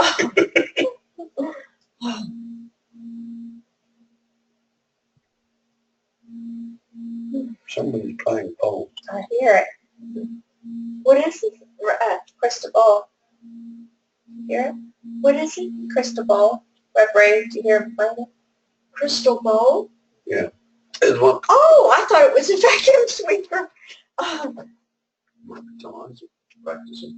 Somebody's playing pole. I hear it. What is it? Crystal ball. Hear it? What is it? Crystal ball. Ray, do you hear him playing it? Crystal ball? Yeah. There's one. Oh, I thought it was a vacuum sweeper. Practicing.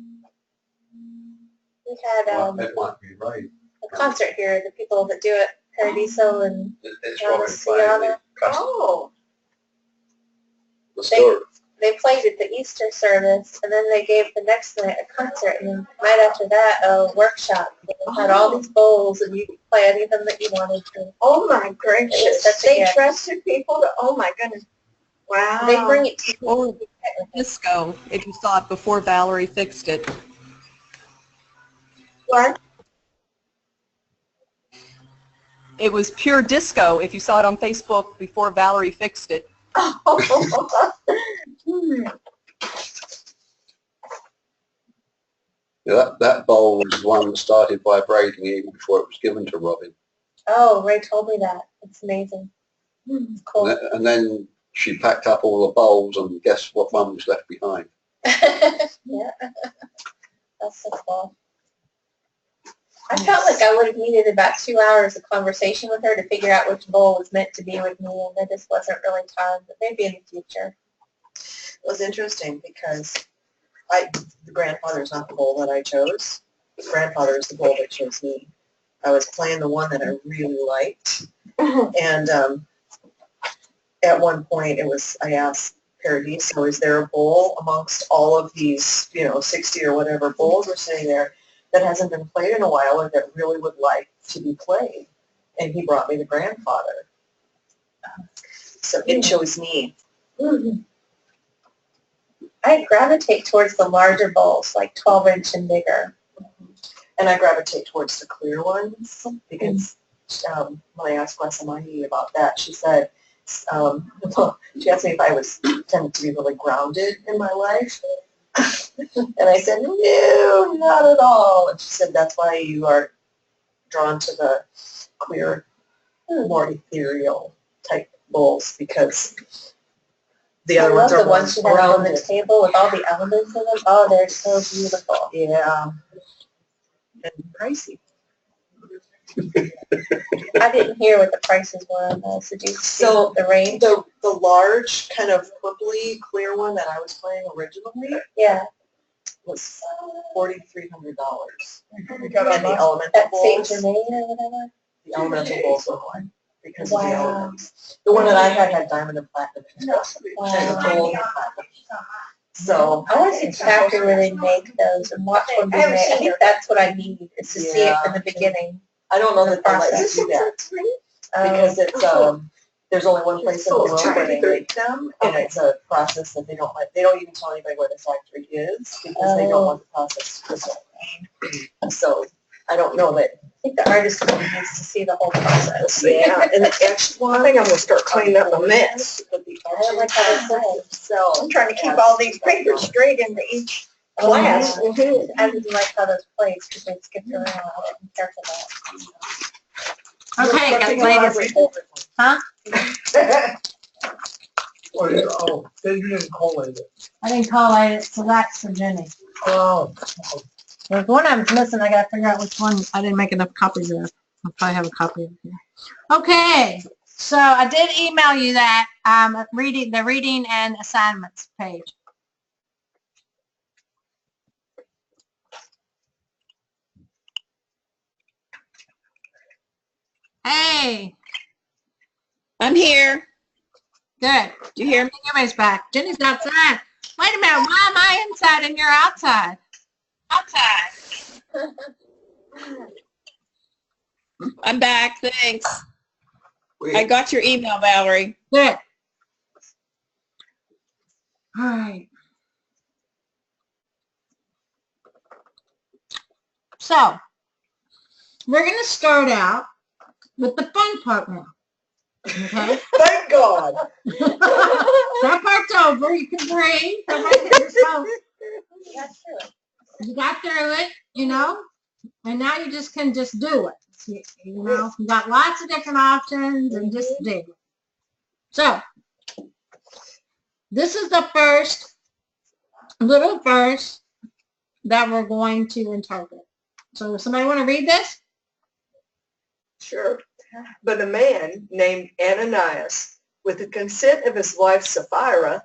We had It might be right. a concert here. The people that do it, Paradiso and It's Robin playing Sienna. the custom. Oh. The story. They played at the Easter service, and then they gave the next night a concert, and then right after that, a workshop. They had all these bowls, and you could play any of them that you wanted to. Oh my gracious. Such a They gift. trusted people to, oh my goodness. Wow. They bring it to Or disco, if you saw it before Valerie fixed it. What? It was pure disco if you saw it on Facebook before Valerie fixed it. Yeah, that bowl was the one that started vibrating even before it was given to Robin. Oh, Ray told me that. It's amazing. It's cool. And then she packed up all the bowls, and guess what one was left behind? Yeah. That's so cool. I felt like I would have needed about 2 hours of conversation with her to figure out which bowl was meant to be with me, and there just wasn't really time, but maybe in the future. It was interesting because the grandfather is not the bowl that I chose. The grandfather is the bowl that chose me. I was playing the one that I really liked. And at one point I asked Paradiso, is there a bowl amongst all of these, 60 or whatever bowls are sitting there that hasn't been played in a while or that really would like to be played? And he brought me the grandfather. So it chose me. Mm-hmm. I gravitate towards the larger bowls, like 12-inch and bigger. And I gravitate towards the clear ones because when I asked Glassamani about that, she said, she asked me if I was tended to be really grounded in my life. And I said, no, not at all. And she said, that's why you are drawn to the clear, more ethereal type bowls, because the other ones are the ones you have on the table with all the elements in them. Oh, they're so beautiful. Yeah. And pricey. I didn't hear what the prices were on those. Did you see the range? The large kind of purpley clear one that I was playing originally, yeah, was $4,300. You And got the a elemental at St. bowls, Germain or whatever. the elemental bowls were one because of the Wow. elements. The one that I had diamond and platinum and gold and platinum. So I want to see chapter where they make those and watch one be made. I think that's what I need, is to see it from the beginning. I don't know that they'll let you do that because it's there's only one place in the world where they make them, and it's a process that they don't even tell anybody where the factory is because they don't want the process to go. So I don't know that. I think the artist needs to see the whole process. Yeah, and actually, I think I'm gonna start cleaning up my mess. But the I don't like how they play. so I'm trying to keep all these papers straight into each class. I didn't like how those plates, because they skipped around. I wasn't careful about. Okay, ladies. Huh? Oh, they didn't collate it. I didn't collate it, so that's for Jenny. Oh. There's one I was missing. I gotta figure out which one. I didn't make enough copies of. I'll probably have a copy of it here. Okay, so I did email you that the reading and assignments page. Hey, I'm here. good. Do you hear me? Everybody's back. Jenny's outside. Wait a minute. Why am I inside and you're outside? Outside. I'm back. Thanks. I got your email, Valerie. Good. All right. So, we're going to start out with the fun part now. Okay? Thank God. That part's over. You can breathe. You got through it, and now you just can just do it. You got lots of different options and just do it. So, this is the first little verse that we're going to interpret. So, somebody want to read this? Sure. But a man named Ananias, with the consent of his wife Sapphira,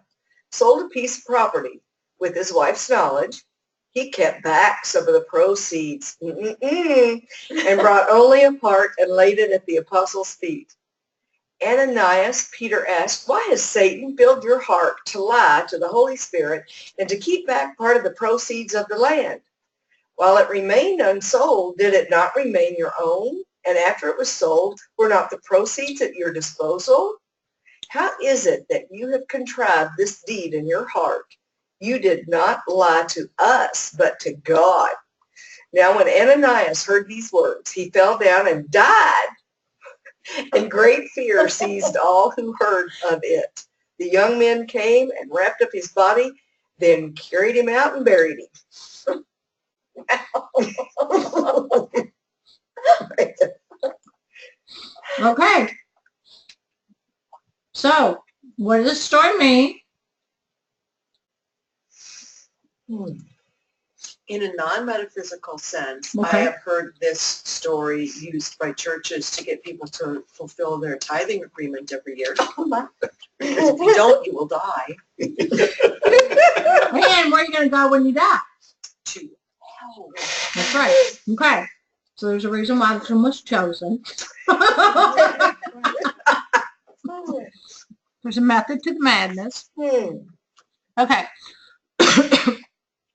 sold a piece of property. With his wife's knowledge, he kept back some of the proceeds and brought only a part and laid it at the apostles' feet. Ananias, Peter asked, why has Satan filled your heart to lie to the Holy Spirit and to keep back part of the proceeds of the land? While it remained unsold, did it not remain your own? And after it was sold, were not the proceeds at your disposal? How is it that you have contrived this deed in your heart? You did not lie to us, but to God. Now when Ananias heard these words, he fell down and died, and great fear seized all who heard of it. The young men came and wrapped up his body, then carried him out and buried him. Okay. So, what does this story mean? In a non-metaphysical sense, Okay. I have heard this story used by churches to get people to fulfill their tithing agreement every year. Because if you don't, you will die. And where are you going to go when you die? To hell. That's right. Okay. So there's a reason why this one was chosen. There's a method to the madness. Okay.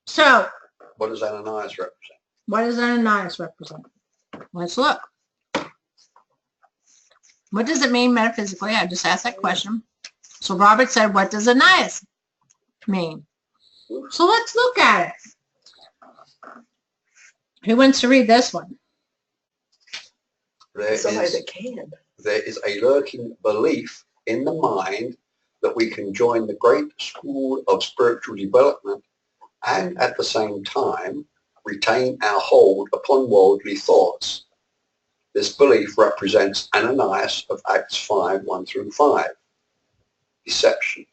So, What does Ananias represent? what does Ananias represent? Let's look. What does it mean metaphysically? I just asked that question. So Robert said, what does Ananias mean? So let's look at it. Who wants to read this one? Somebody that can. There is a lurking belief in the mind that we can join the great school of spiritual development and at the same time retain our hold upon worldly thoughts. This belief represents Ananias of Acts 5, 1 through 5. Deception.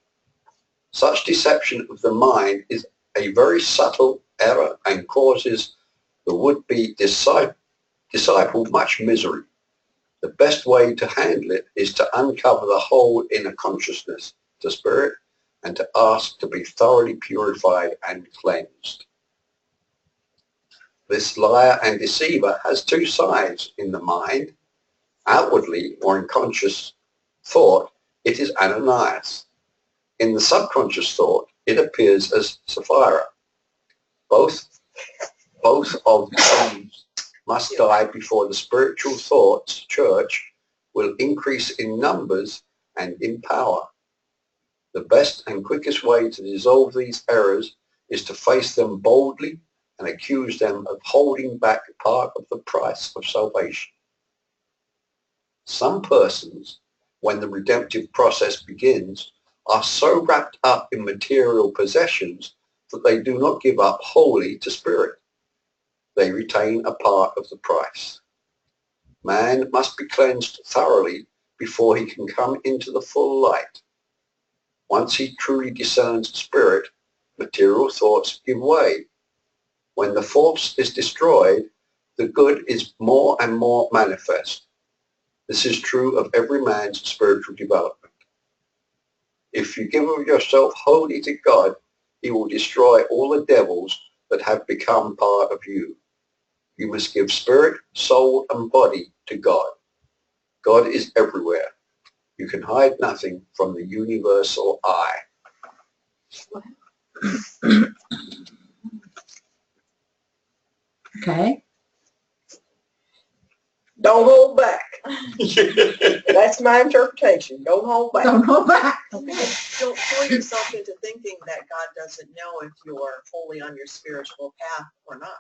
Such deception of the mind is a very subtle error and causes the would-be disciple much misery. The best way to handle it is to uncover the whole inner consciousness to spirit and to ask to be thoroughly purified and cleansed. This liar and deceiver has two sides in the mind. Outwardly, or in conscious thought, it is Ananias. In the subconscious thought, it appears as Sapphira. Both of these must die before the spiritual thoughts church will increase in numbers and in power. The best and quickest way to dissolve these errors is to face them boldly and accuse them of holding back part of the price of salvation. Some persons, when the redemptive process begins, are so wrapped up in material possessions that they do not give up wholly to spirit. They retain a part of the price. Man must be cleansed thoroughly before he can come into the full light. Once he truly discerns spirit, material thoughts give way. When the false is destroyed, the good is more and more manifest. This is true of every man's spiritual development. If you give of yourself wholly to God, he will destroy all the devils that have become part of you. You must give spirit, soul, and body to God. God is everywhere. You can hide nothing from the universal eye. Okay. Don't hold back. That's my interpretation. Don't hold back. Don't hold back. Don't fool yourself into thinking that God doesn't know if you're wholly on your spiritual path or not.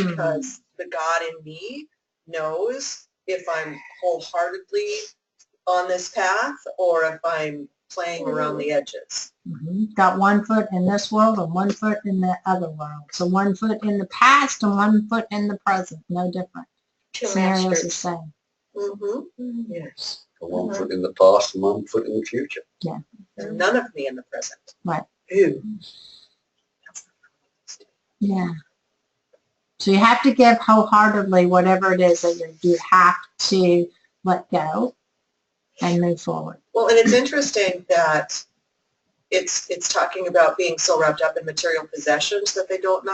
Because the God in me knows if I'm wholeheartedly on this path or if I'm playing around the edges. Got 1 foot in this world and 1 foot in the other world. So 1 foot in the past and 1 foot in the present. No different. Scenario's the same. Yes. 1 foot in the past and 1 foot in the future. Yeah. There's none of me in the present. Right. Ew. Yeah. So you have to give wholeheartedly whatever it is that you have to let go and move forward. Well, and it's interesting that it's talking about being so wrapped up in material possessions that they don't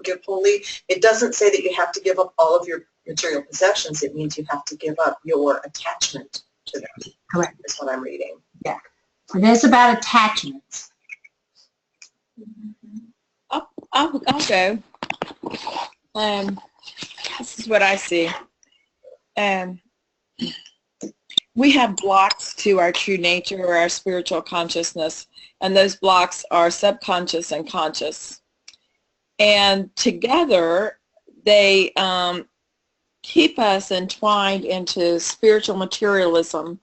give wholly. It doesn't say that you have to give up all of your material possessions. It means you have to give up your attachment to them. Correct. Is what I'm reading. Yeah. It is about attachments. I'll go. This is what I see. We have blocks to our true nature or our spiritual consciousness, and those blocks are subconscious and conscious. And together, they keep us entwined into spiritual materialism,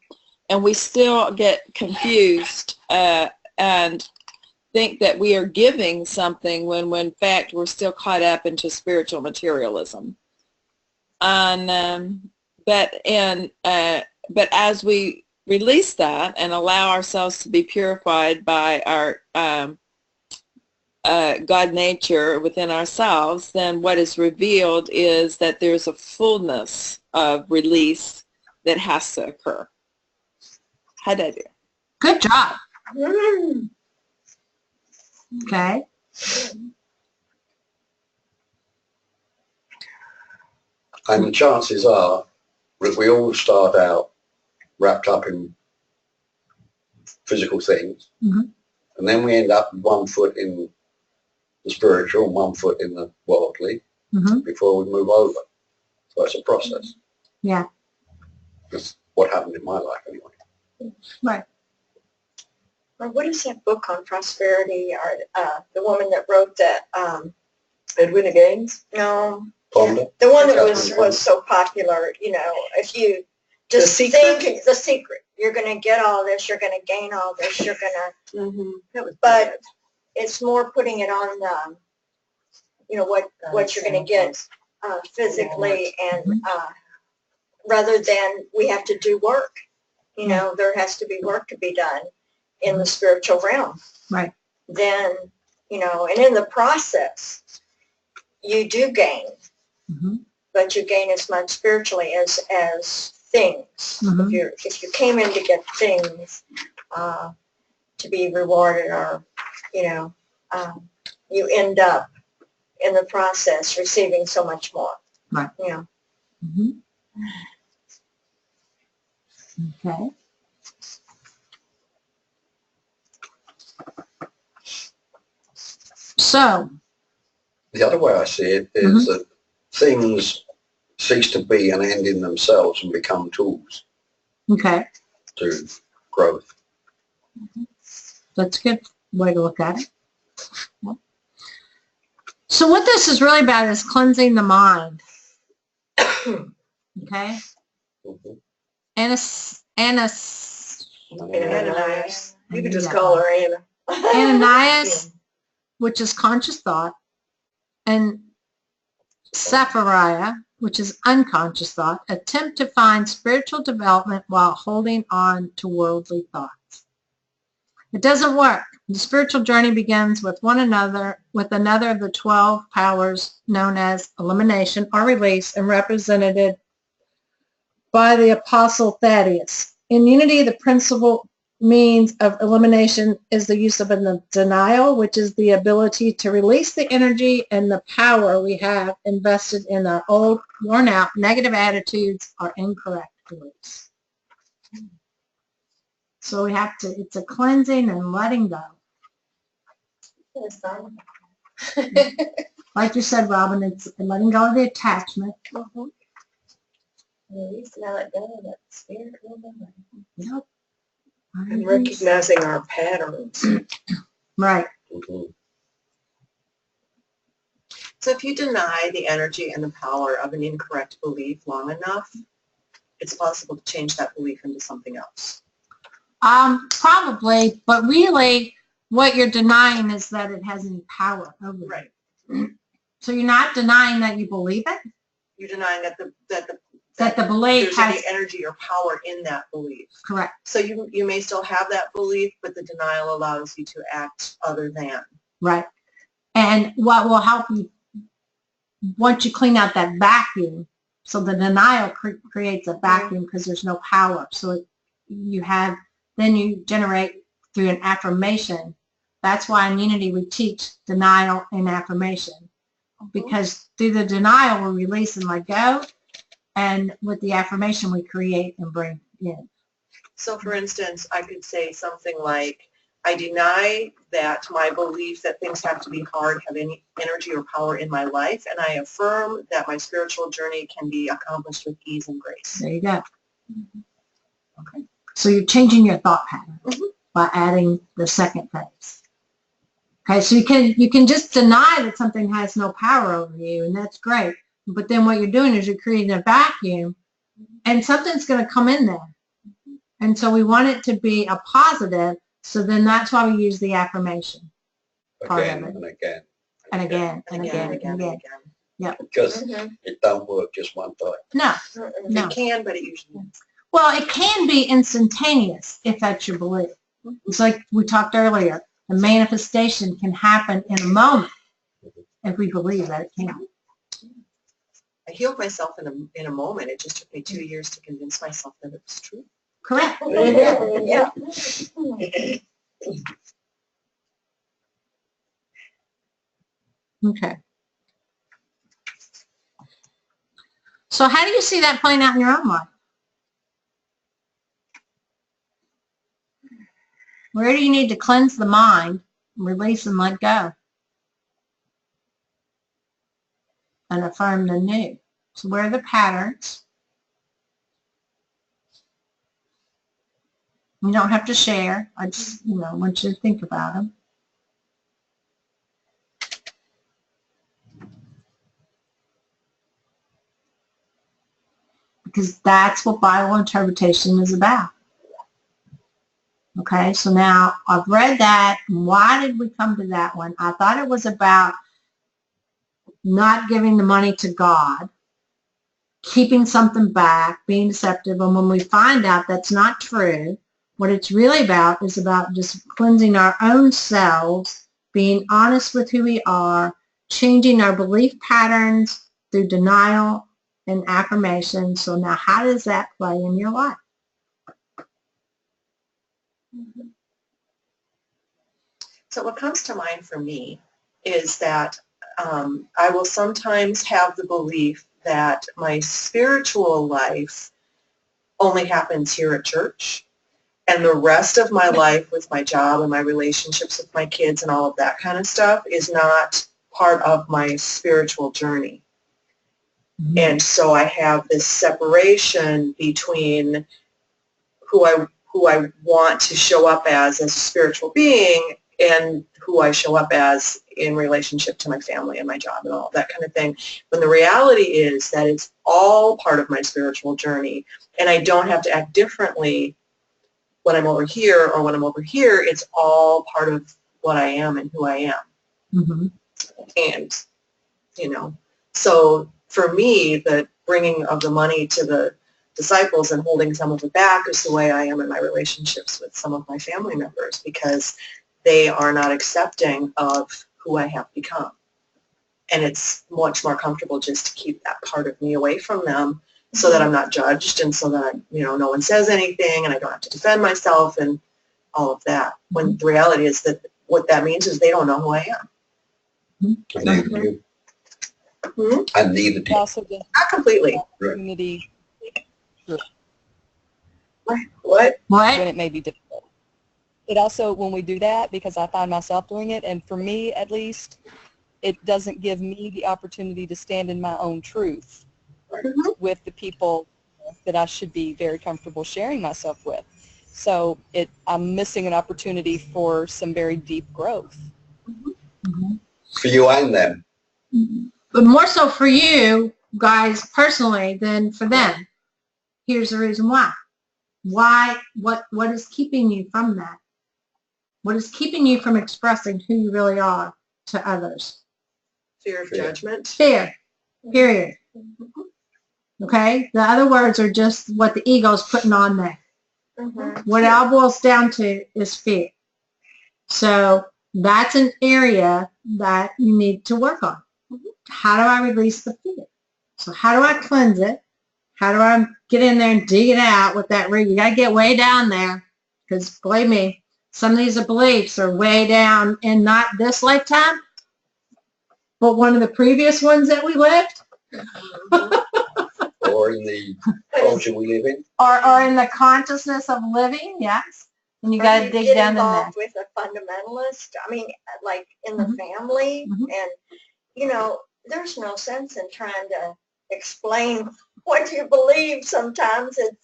and we still get confused and think that we are giving something when in fact we're still caught up into spiritual materialism. And but as we release that and allow ourselves to be purified by our God nature within ourselves, then what is revealed is that there's a fullness of release that has to occur. How'd I do? Good job. Okay. And the chances are that we all start out wrapped up in physical things. Mhm. And then we end up with 1 foot in the spiritual and 1 foot in the worldly Mhm. before we move over. So it's a process. Yeah. That's what happened in my life anyway. Right. Or what is that book on prosperity? Or the woman that wrote that? Edwina Gaines? No, Ponder. the one that Catherine was so popular. You know, if you just The Secret? think the secret, you're going to get all this. You're going to gain all this. You're going to. Mm-hmm. That was But bad. it's more putting it on the, you know, what you're going to get physically and rather than we have to do work. You know, there has to be work to be done in the spiritual realm. Right. Then, you know, and in the process, you do gain, but you gain as much spiritually as things. If you came in to get things to be rewarded, or you know, you end up in the process receiving so much more. Right. Yeah. Okay. So The other way I see it is that things cease to be an end in themselves and become tools okay, to growth. that's a good way to look at it. So what this is really about is cleansing the mind. Okay. Ananias. You could just call her Anna. Ananias, which is conscious thought, and Sapphira, which is unconscious thought, attempt to find spiritual development while holding on to worldly thoughts. It doesn't work. The spiritual journey begins with another of the 12 powers known as elimination or release, and represented by the Apostle Thaddeus. In unity, the principal means of elimination is the use of a denial, which is the ability to release the energy and the power we have invested in our old, worn out, negative attitudes or incorrect beliefs. So we have to, it's a cleansing and letting go. Like you said, Robin, it's letting go of the attachment. Release and let go of that spirit. Yep. And recognizing our patterns. Right. So if you deny the energy and the power of an incorrect belief long enough, it's possible to change that belief into something else. Probably, but really what you're denying is that it has any power over you. Right. So you're not denying that you believe it? You're denying that the belief there's has any energy or power in that belief. Correct. So you may still have that belief, but the denial allows you to act other than. Right. And what will help you once you clean out that vacuum, so the denial creates a vacuum because there's no power. So then you generate through an affirmation. That's why in Unity we teach denial and affirmation, because through the denial we release and let go, and with the affirmation we create and bring in. So for instance, I could say something like, I deny that my belief that things have to be hard have any energy or power in my life, and I affirm that my spiritual journey can be accomplished with ease and grace. There you go. Okay. So you're changing your thought pattern by adding the second phase. Okay, so you can just deny that something has no power over you, and that's great. But then what you're doing is you're creating a vacuum, and something's going to come in there. And so we want it to be a positive, so then that's why we use the affirmation part Again of it. and again. And again and again and again. Yep. Because it don't work just one time. No. No. It can, but it usually is. Well, it can be instantaneous if that's your belief. It's like we talked earlier. The manifestation can happen in a moment if we believe that it can. I healed myself in a moment. It just took me 2 years to convince myself that it was true. Correct. Yeah. Okay. So how do you see that playing out in your own life? Where do you need to cleanse the mind, release and let go, and affirm the new? So where are the patterns? You don't have to share. I just, want you to think about them. Because that's what Bible interpretation is about. Okay, so now I've read that. Why did we come to that one? I thought it was about not giving the money to God, keeping something back, being deceptive, and when we find out that's not true, what it's really about is about just cleansing our own selves, being honest with who we are, changing our belief patterns through denial and affirmation. So now how does that play in your life? So what comes to mind for me is that I will sometimes have the belief that my spiritual life only happens here at church, and the rest of my life with my job and my relationships with my kids and all of that kind of stuff is not part of my spiritual journey. Mm-hmm. And so I have this separation between who I want to show up as a spiritual being and who I show up as in relationship to my family and my job and all that kind of thing. When the reality is that it's all part of my spiritual journey, and I don't have to act differently when I'm over here or when I'm over here. It's all part of what I am and who I am. Mm-hmm. And, so for me, the bringing of the money to the disciples and holding some of it back is the way I am in my relationships with some of my family members, because they are not accepting of who I have become. And it's much more comfortable just to keep that part of me away from them so that I'm not judged, and so that, no one says anything and I don't have to defend myself and all of that. When the reality is that what that means is they don't know who I am. And neither do you. Mm-hmm. And neither do you. Also, the not completely. Community. What? When it may be difficult. It also, when we do that, because I find myself doing it, and for me at least, it doesn't give me the opportunity to stand in my own truth with the people that I should be very comfortable sharing myself with. So I'm missing an opportunity for some very deep growth. Mm-hmm. For you and them. But more so for you guys personally than for them. Here's the reason why. What is keeping you from that? What is keeping you from expressing who you really are to others? Fear of judgment. Fear. Period. Okay? The other words are just what the ego's putting on there. Mm-hmm. What it all boils down to is fear. So that's an area that you need to work on. Mm-hmm. How do I release the fear? So how do I cleanse it? How do I get in there and dig it out with that root? You got to get way down there, because believe me, some of these beliefs are way down in not this lifetime, but one of the previous ones that we lived. Or in the culture we live in. Or in the consciousness of living, yes. And you got to dig down in there. With a fundamentalist, like in the family, and, there's no sense in trying to explain what you believe. Sometimes it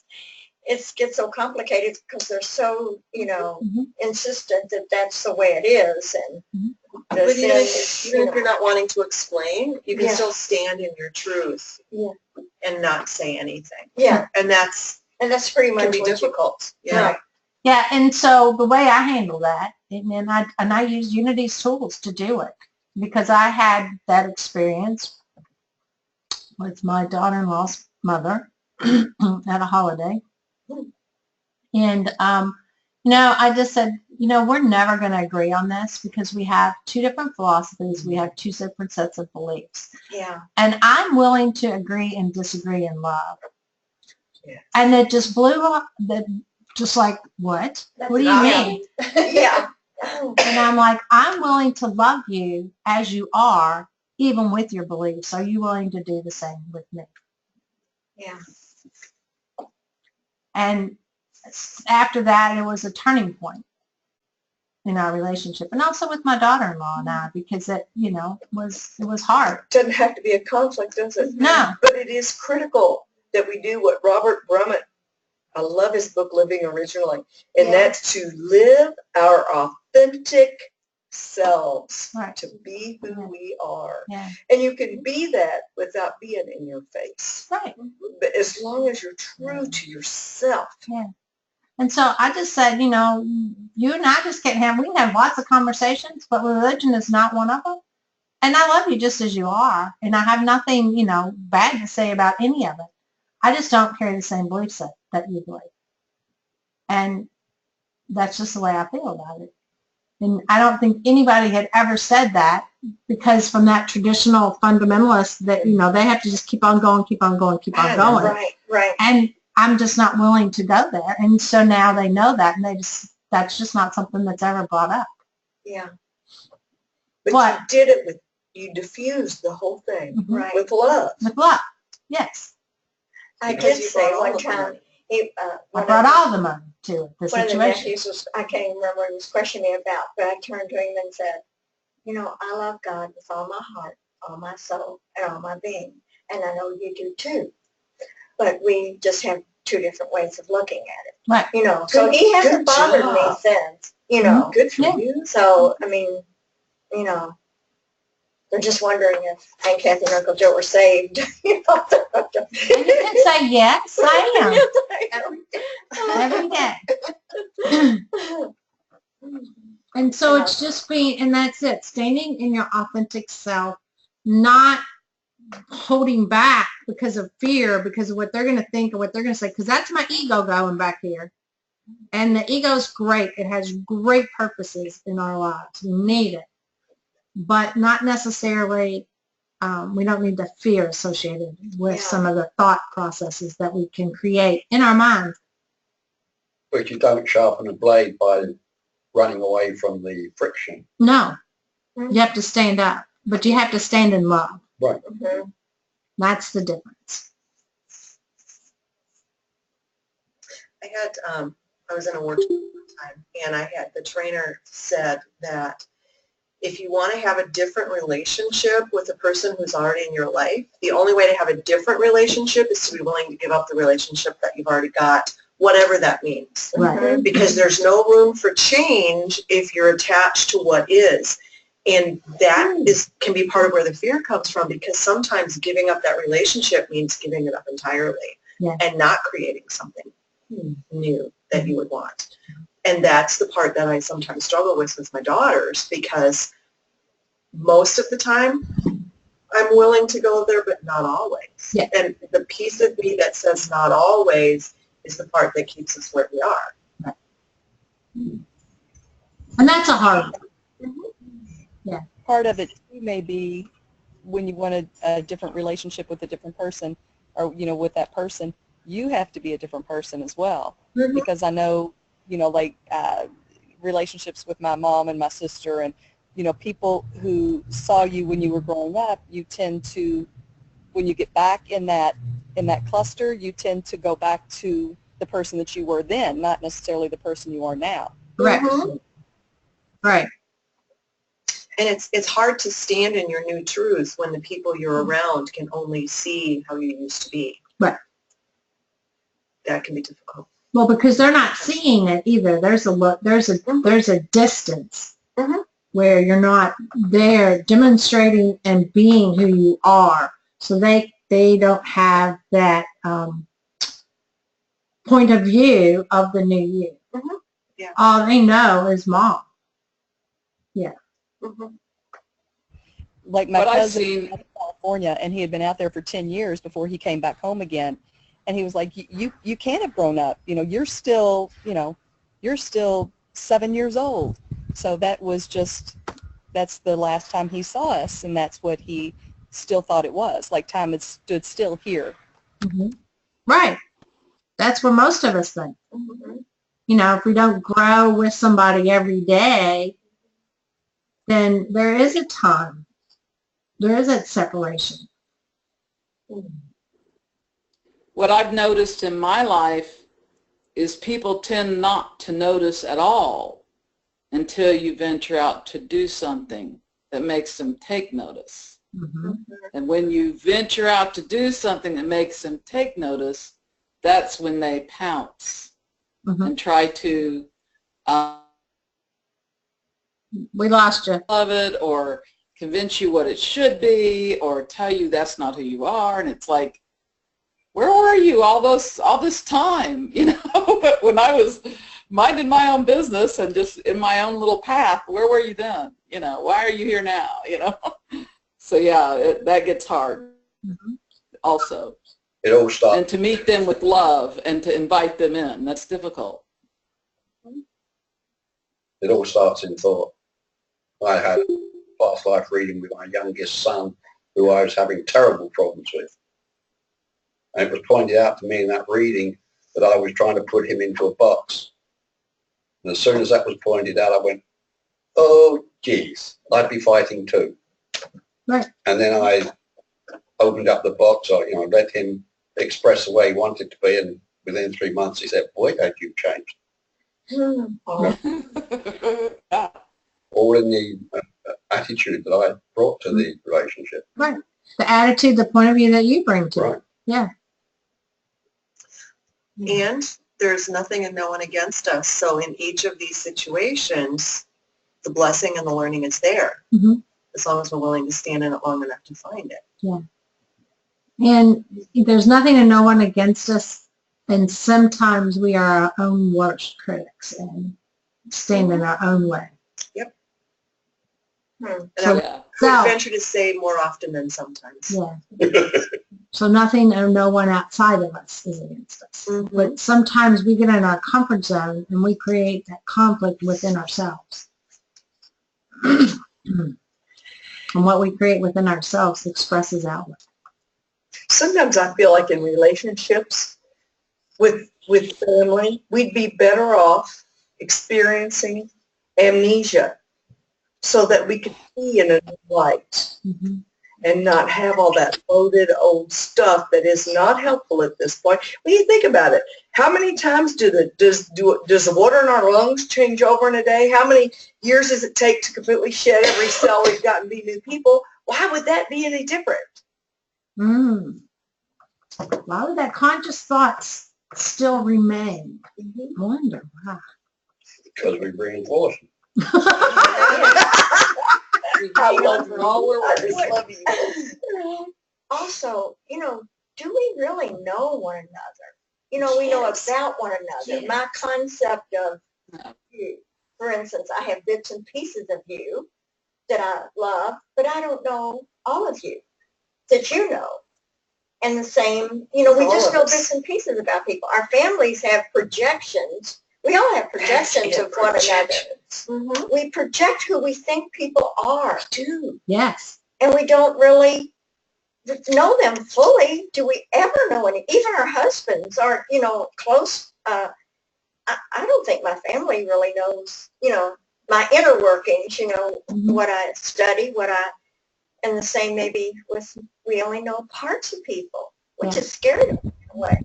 gets so complicated because they're so, insistent that that's the way it is. And but even if you're not wanting to explain, you can still stand in your truth and not say anything. Yeah. And that's pretty much can be difficult. Right. Yeah, and so the way I handle that, and I use Unity's tools to do it, because I had that experience with my daughter-in-law's mother at a holiday. And, I just said, we're never going to agree on this because we have two different philosophies. We have two different sets of beliefs. Yeah. And I'm willing to agree and disagree in love. Yeah. And it just blew up. Just like, what? What do you mean? Yeah. And I'm like, I'm willing to love you as you are, even with your beliefs. Are you willing to do the same with me? Yeah. And after that, it was a turning point. in our relationship, and also with my daughter-in-law and I, because it, you know, it was hard. Doesn't have to be a conflict, does it? No. But it is critical that we do what Robert Brummett, I love his book Living Originally, and that's to live our authentic selves, Right. to be who we are. Yeah. And you can be that without being in your face. Right. But as long as you're true to yourself. Yeah. And so I just said, you know, you and I just can't have, we can have lots of conversations, but religion is not one of them. And I love you just as you are. And I have nothing, you know, bad to say about any of it. I just don't carry the same belief set that you believe. And that's just the way I feel about it. And I don't think anybody had ever said that, because from that traditional fundamentalist that, you know, they have to just keep on going, keep on going, keep on going. Right, right. And I'm just not willing to go there. And so now they know that, and that's just not something that's ever brought up. Yeah. But What? you did it with, you diffused the whole thing Right. with love. With love. Yes. I Because did you say brought all one of the time, money. I one brought of all the money to it, the one of the situation. nephews was, I can't even remember what he was questioning me about, but I turned to him and said, you know, I love God with all my heart, all my soul, and all my being. And I know you do too. But we just have two different ways of looking at it. Right. You know, so he hasn't good bothered me job. since, you know. Good for Yeah. you. So, I mean, you know, they're just wondering if Aunt Kathy and Uncle Joe were saved. You know? And you can say, yes, I am. Every day. And so it's just being, and that's it, standing in your authentic self, not holding back because of fear, because of what they're going to think or what they're going to say, because that's my ego going back here. And the ego's great. It has great purposes in our lives. We need it. But not necessarily, we don't need the fear associated with some of the thought processes that we can create in our minds. But you don't sharpen a blade by running away from the friction. No. You have to stand up, but you have to stand in love. Right. Mhm. That's the difference. I was in a workshop one time, and I had, the trainer said that if you want to have a different relationship with a person who's already in your life, the only way to have a different relationship is to be willing to give up the relationship that you've already got, whatever that means. Right. Because there's no room for change if you're attached to what is. And that can be part of where the fear comes from, because sometimes giving up that relationship means giving it up entirely and not creating something new that you would want. And that's the part that I sometimes struggle with my daughters, because most of the time I'm willing to go there, but not always. Yeah. And the piece of me that says not always is the part that keeps us where we are. Right. And that's a hard one. Yeah. Part of it too may be when you want a different relationship with a different person, or, you know, with that person, you have to be a different person as well. Because I know, you know, like relationships with my mom and my sister, and, you know, people who saw you when you were growing up, you tend to, when you get back in that cluster, you tend to go back to the person that you were then, not necessarily the person you are now. Right. Right. And it's hard to stand in your new truths when the people you're around can only see how you used to be. Right. That can be difficult. Well, because they're not seeing it either. There's a distance where you're not there demonstrating and being who you are. So they don't have that point of view of the new you. Yeah. All they know is mom. Yeah. Like my What I've cousin seen- in California, and he had been out there for 10 years before he came back home again. And he was like, you can't have grown up. You know, you're still 7 years old. So that was that's the last time he saw us, and that's what he still thought it was. Like time had stood still here. Right. That's what most of us think. You know, if we don't grow with somebody every day, then there is a time. There is that separation. What I've noticed in my life is people tend not to notice at all until you venture out to do something that makes them take notice. Mm-hmm. And when you venture out to do something that makes them take notice, that's when they pounce Mm-hmm. and try to We lost you. love it, or convince you what it should be, or tell you that's not who you are. And it's like, where were you all this time? You know, when I was minding my own business and just in my own little path, where were you then? You know, why are you here now? You know, so yeah, that gets hard. Mm-hmm. Also. It all starts. And to meet them with love and to invite them in, that's difficult. It all starts in thought. I had past life reading with my youngest son, who I was having terrible problems with. And it was pointed out to me in that reading that I was trying to put him into a box. And as soon as that was pointed out, I went, oh, geez, I'd be fighting too. Right. And then I opened up the box, I let him express the way he wanted to be, and within 3 months he said, boy, had you changed. All in the attitude that I brought to the relationship. Right. The attitude, the point of view that you bring to it. Right. Yeah. And there's nothing and no one against us. So in each of these situations, the blessing and the learning is there. Mm-hmm. As long as we're willing to stand in it long enough to find it. Yeah. And there's nothing and no one against us. And sometimes we are our own worst critics and stand in our own way. Yep. And So, I would venture to say more often than sometimes. Yeah. So nothing and no one outside of us is against us. Mm-hmm. But sometimes we get in our comfort zone and we create that conflict within ourselves. And what we create within ourselves expresses outward. Sometimes I feel like in relationships with family, we'd be better off experiencing amnesia so that we could see in a new light. Mm-hmm. And not have all that loaded old stuff that is not helpful at this point. When you think about it, how many times does the water in our lungs change over in a day? How many years does it take to completely shed every cell we've got and be new people? Why would that be any different? Why would that conscious thoughts still remain? Mm-hmm. I wonder why. Because we reinforce them. I love you. Also, do we really know one another? We know about one another. My concept of you, for instance, I have bits and pieces of you that I love, but I don't know all of you that you know. And the same, we just know bits and pieces about people. Our families have projections. We all have projections of one another. Mm-hmm. We project who we think people are, too. Yes. And we don't really know them fully. Do we ever know any? Even our husbands are, close. I don't think my family really knows, my inner workings, mm-hmm. what I study, and the same maybe with, we only know parts of people, which is scary in a way.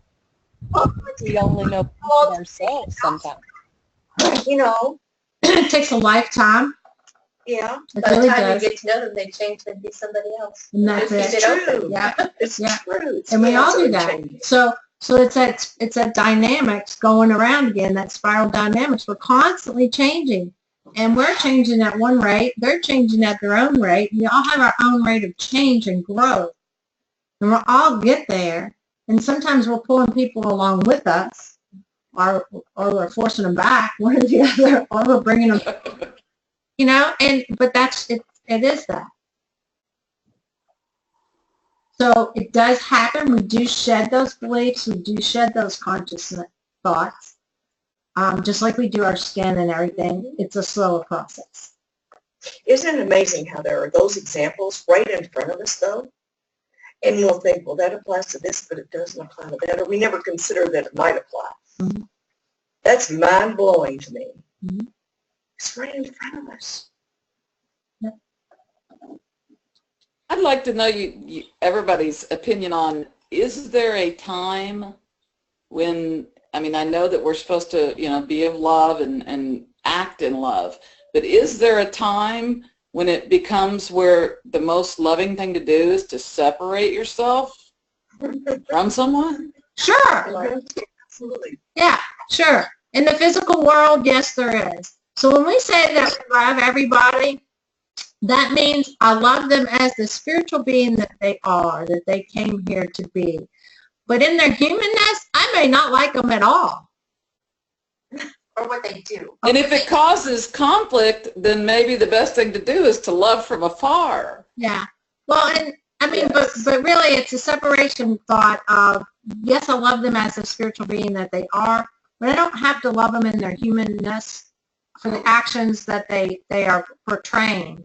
We only know people ourselves sometimes. It takes a lifetime. Yeah. It By the really time does. you get to know them, they change to be somebody else. And that's Just it. keep it open. Yeah. It's true. And we all do that. So it's that dynamics going around again, that spiral dynamics. We're constantly changing. And we're changing at one rate. They're changing at their own rate. We all have our own rate of change and growth. And we'll all get there. And sometimes we're pulling people along with us, or we're forcing them back, one or the other, or we're bringing them, but that's it. It is that. So it does happen. We do shed those beliefs. We do shed those conscious thoughts. Just like we do our skin and everything. It's a slower process. Isn't it amazing how there are those examples right in front of us, though? And we'll think, well, that applies to this, but it doesn't apply to that, or we never consider that it might apply. Mm-hmm. That's mind-blowing to me. Mm-hmm. It's right in front of us. Yep. I'd like to know everybody's opinion on, is there a time when, I know that we're supposed to, be of love and act in love. But is there a time when it becomes where the most loving thing to do is to separate yourself from someone? Sure. Absolutely. Yeah, sure. In the physical world, yes, there is. So when we say that we love everybody, that means I love them as the spiritual being that they are, that they came here to be. But in their humanness, I may not like them at all. Or what they do. And if it causes conflict, then maybe the best thing to do is to love from afar. Yeah. Well, and I mean, Yes. but really it's a separation thought of, yes, I love them as the spiritual being that they are, but I don't have to love them in their humanness for the actions that they are portraying.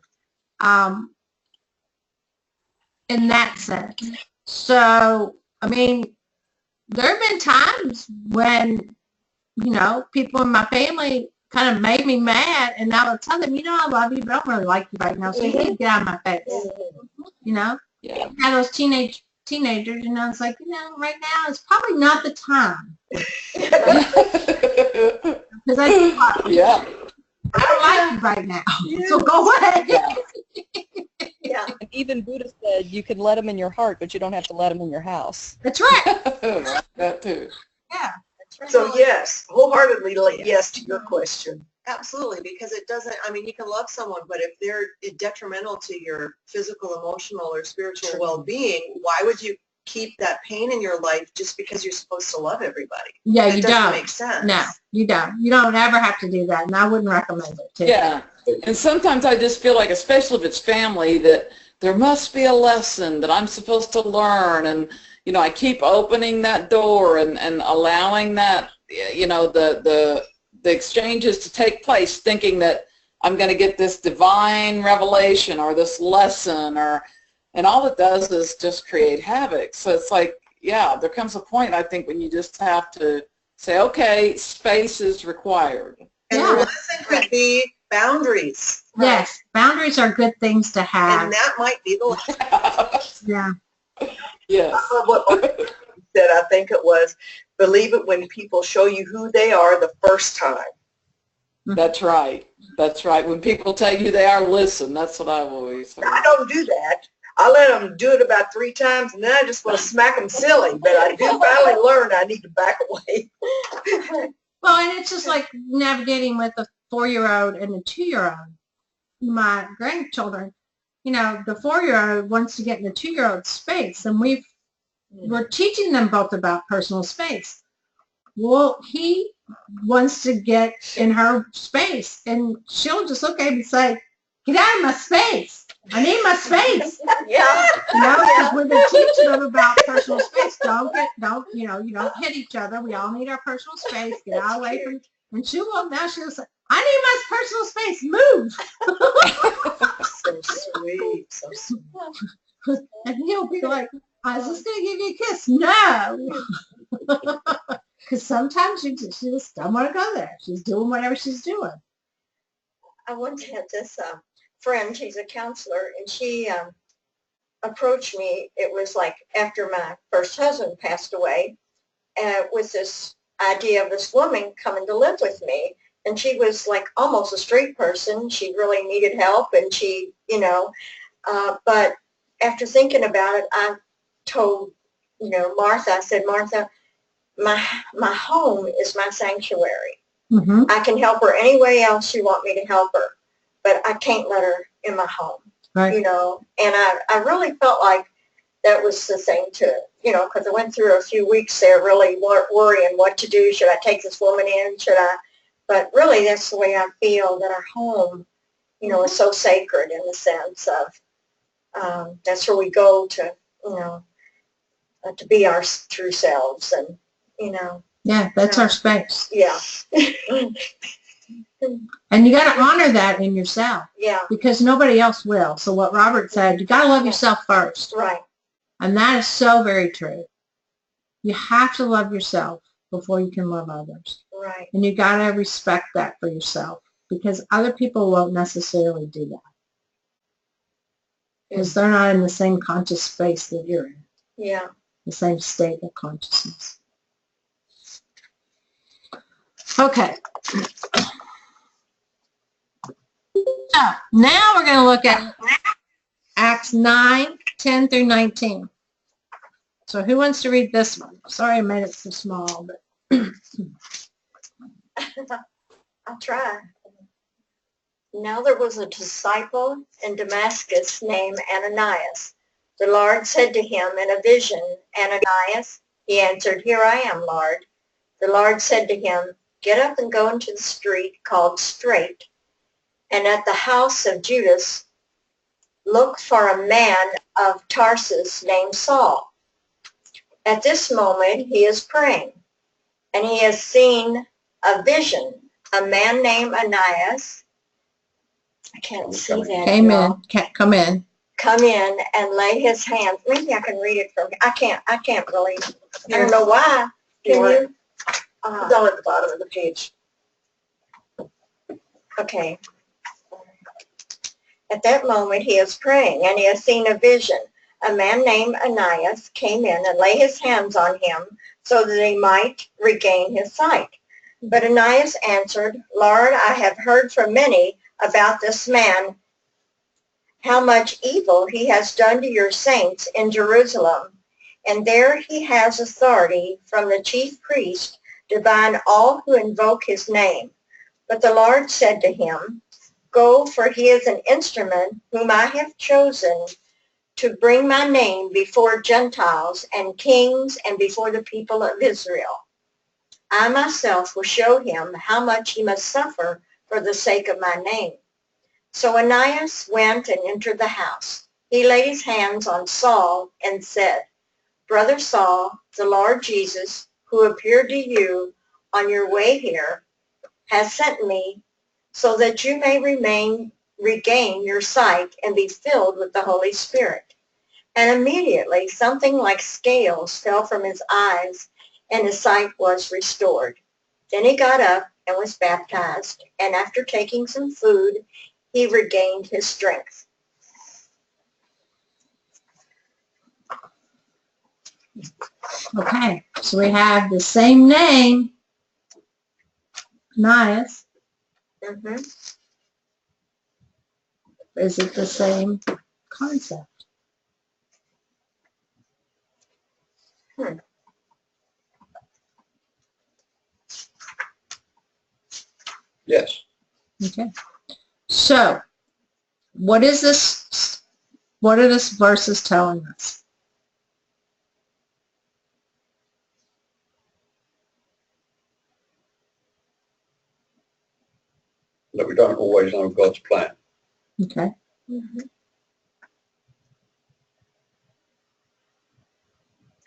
In that sense. So, I mean, there have been times when, you know, people in my family kind of made me mad, and I would tell them, you know, I love you, but I don't really like you right now, so you need to get out of my face. You know? Yeah. Had those teenagers, you know, it's like, you know, right now it's probably not the time. Because Yeah. I don't like you right now, so go away. Yeah. And even Buddha said you can let them in your heart, but you don't have to let them in your house. That's right. That too. Yeah. So yes, wholeheartedly yes to your question. Absolutely, because it doesn't, I mean, you can love someone, but if they're detrimental to your physical, emotional, or spiritual well-being, why would you keep that pain in your life just because you're supposed to love everybody? Yeah, It you doesn't don't. make sense. No, you don't. You don't ever have to do that, and I wouldn't recommend it, too. Yeah. And sometimes I just feel like, especially if it's family, that there must be a lesson that I'm supposed to learn. And, you know, I keep opening that door and allowing that, you know, the exchanges to take place, thinking that I'm going to get this divine revelation or this lesson, and all it does is just create havoc. So it's like, yeah, there comes a point, I think, when you just have to say, okay, space is required. And Yeah. the lesson could be boundaries. Yes, boundaries are good things to have. And that might be the lesson. Yeah. Yes. I love what Mark said, I think it was, believe it when people show you who they are the first time. That's right. That's right. When people tell you they are, listen. That's what I've always heard. I don't do that. I let them do it about 3 times, and then I just want to smack them silly. But I do finally learn I need to back away. Well, and it's just like navigating with a 4-year-old and a 2-year-old. My grandchildren, you know, the 4-year-old wants to get in the 2-year-old's space, and we're teaching them both about personal space. Well, he wants to get in her space, and she'll just look at him and say, get out of my space. I need my space. Yeah. You know, because we've been teaching them about personal space. You don't hit each other. We all need our personal space. Get out away from, and she'll say, I need my personal space. Move. So sweet. So sweet. And he'll be like, I was just going to give you a kiss. No. Because sometimes she just don't want to go there. She's doing whatever she's doing. I once had this friend, she's a counselor, and she approached me. It was like after my first husband passed away, with this idea of this woman coming to live with me. And she was like almost a straight person. She really needed help, and she, you know, but after thinking about it, I told, you know, Martha, I said, Martha, my home is my sanctuary. Mm-hmm. I can help her any way else you want me to help her, but I can't let her in my home, Right. you know. And I really felt like that was the thing to, you know, because I went through a few weeks there really worrying what to do. Should I take this woman in? Should I? But really, that's the way I feel, that our home, you know, is so sacred in the sense of that's where we go to, you know, to be our true selves, and, you know. Yeah, that's our space. Yeah. And you got to honor that in yourself, Yeah. because nobody else will. So what Robert said, you got to love yourself first. Right. And that is so very true. You have to love yourself before you can love others. Right. And you got to respect that for yourself, because other people won't necessarily do that. Because they're not in the same conscious space that you're in, Yeah. the same state of consciousness. Okay. So now we're going to look at Acts 9, 10 through 19. So who wants to read this one? Sorry I made it so small, but I'll try. Now there was a disciple in Damascus named Ananias. The Lord said to him in a vision, Ananias. He answered, Here I am, Lord. The Lord said to him, Get up and go into the street called Straight, and at the house of Judas look for a man of Tarsus named Saul. At this moment he is praying, and he has seen a vision. A man named Ananias, I can't see that. came in, can't come in. Come in and lay his hands. Maybe I can read it from. I can't really. I don't know why. Can you? Down at the bottom of the page. Okay. At that moment he is praying, and he has seen a vision. A man named Ananias came in and lay his hands on him so that he might regain his sight. But Ananias answered, Lord, I have heard from many about this man, how much evil he has done to your saints in Jerusalem. And there he has authority from the chief priest to bind all who invoke his name. But the Lord said to him, Go, for he is an instrument whom I have chosen to bring my name before Gentiles and kings and before the people of Israel. I myself will show him how much he must suffer for the sake of my name. So Ananias went and entered the house. He laid his hands on Saul and said, Brother Saul, the Lord Jesus, who appeared to you on your way here, has sent me so that you may regain your sight and be filled with the Holy Spirit. And immediately something like scales fell from his eyes, and his sight was restored. Then he got up and was baptized, and after taking some food, he regained his strength. Okay, so we have the same name, Ananias. Mm-hmm. Is it the same concept? Yes. Okay. So, what is this? What are this verses telling us? That we don't always know God's plan. Okay. Mm-hmm.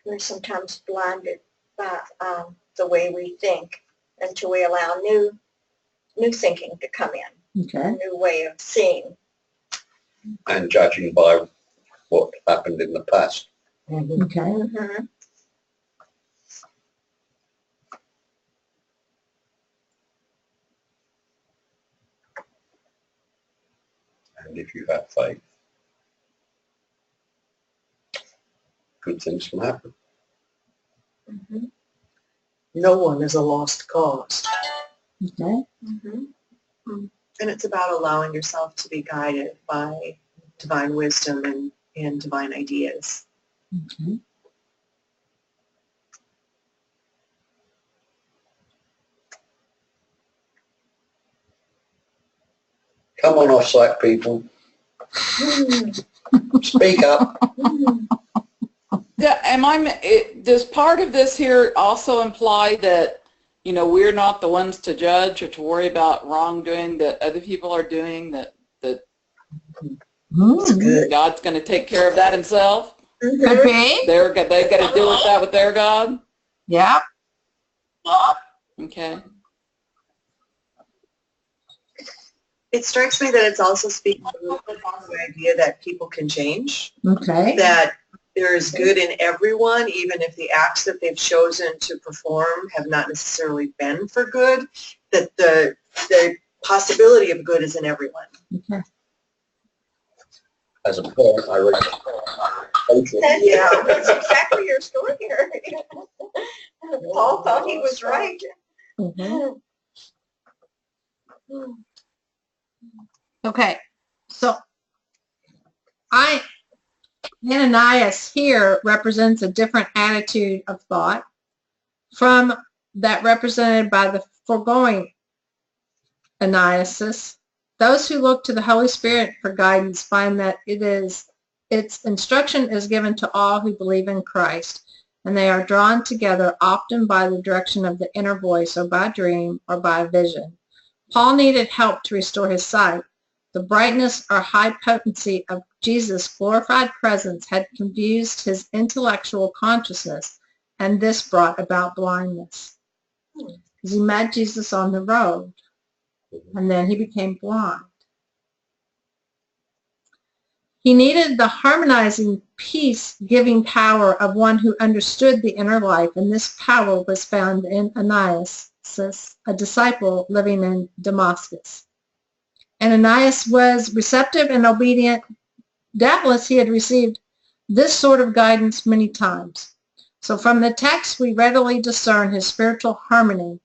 We're sometimes blinded by the way we think until we allow new thinking to come in, Okay. a new way of seeing. And judging by what happened in the past. Okay. Mm-hmm. And if you have faith, good things can happen. Mm-hmm. No one is a lost cause. Okay. Mm-hmm. And it's about allowing yourself to be guided by divine wisdom and divine ideas. Okay. Come on, off-site people. Speak up. Yeah, does part of this here also imply that, you know, we're not the ones to judge or to worry about wrongdoing that other people are doing, that That's good. God's going to take care of that himself? Could be. They've got to deal with that with their God? Yeah. Okay. It strikes me that it's also speaking to the idea that people can change, Okay. that there is good in everyone, even if the acts that they've chosen to perform have not necessarily been for good, that the possibility of good is in everyone. Okay. As a parent, I read Yeah, that's exactly your story here. Paul thought he was right. Mm-hmm. Okay, so Ananias here represents a different attitude of thought from that represented by the foregoing Ananias. Those who look to the Holy Spirit for guidance find that its instruction is given to all who believe in Christ, and they are drawn together often by the direction of the inner voice or by dream or by vision. Paul needed help to restore his sight. The brightness or high potency of Jesus' glorified presence had confused his intellectual consciousness, and this brought about blindness. Because he met Jesus on the road, and then he became blind. He needed the harmonizing, peace-giving power of one who understood the inner life, and this power was found in Ananias, a disciple living in Damascus. Ananias was receptive and obedient. Doubtless he had received this sort of guidance many times. So from the text we readily discern his spiritual harmony.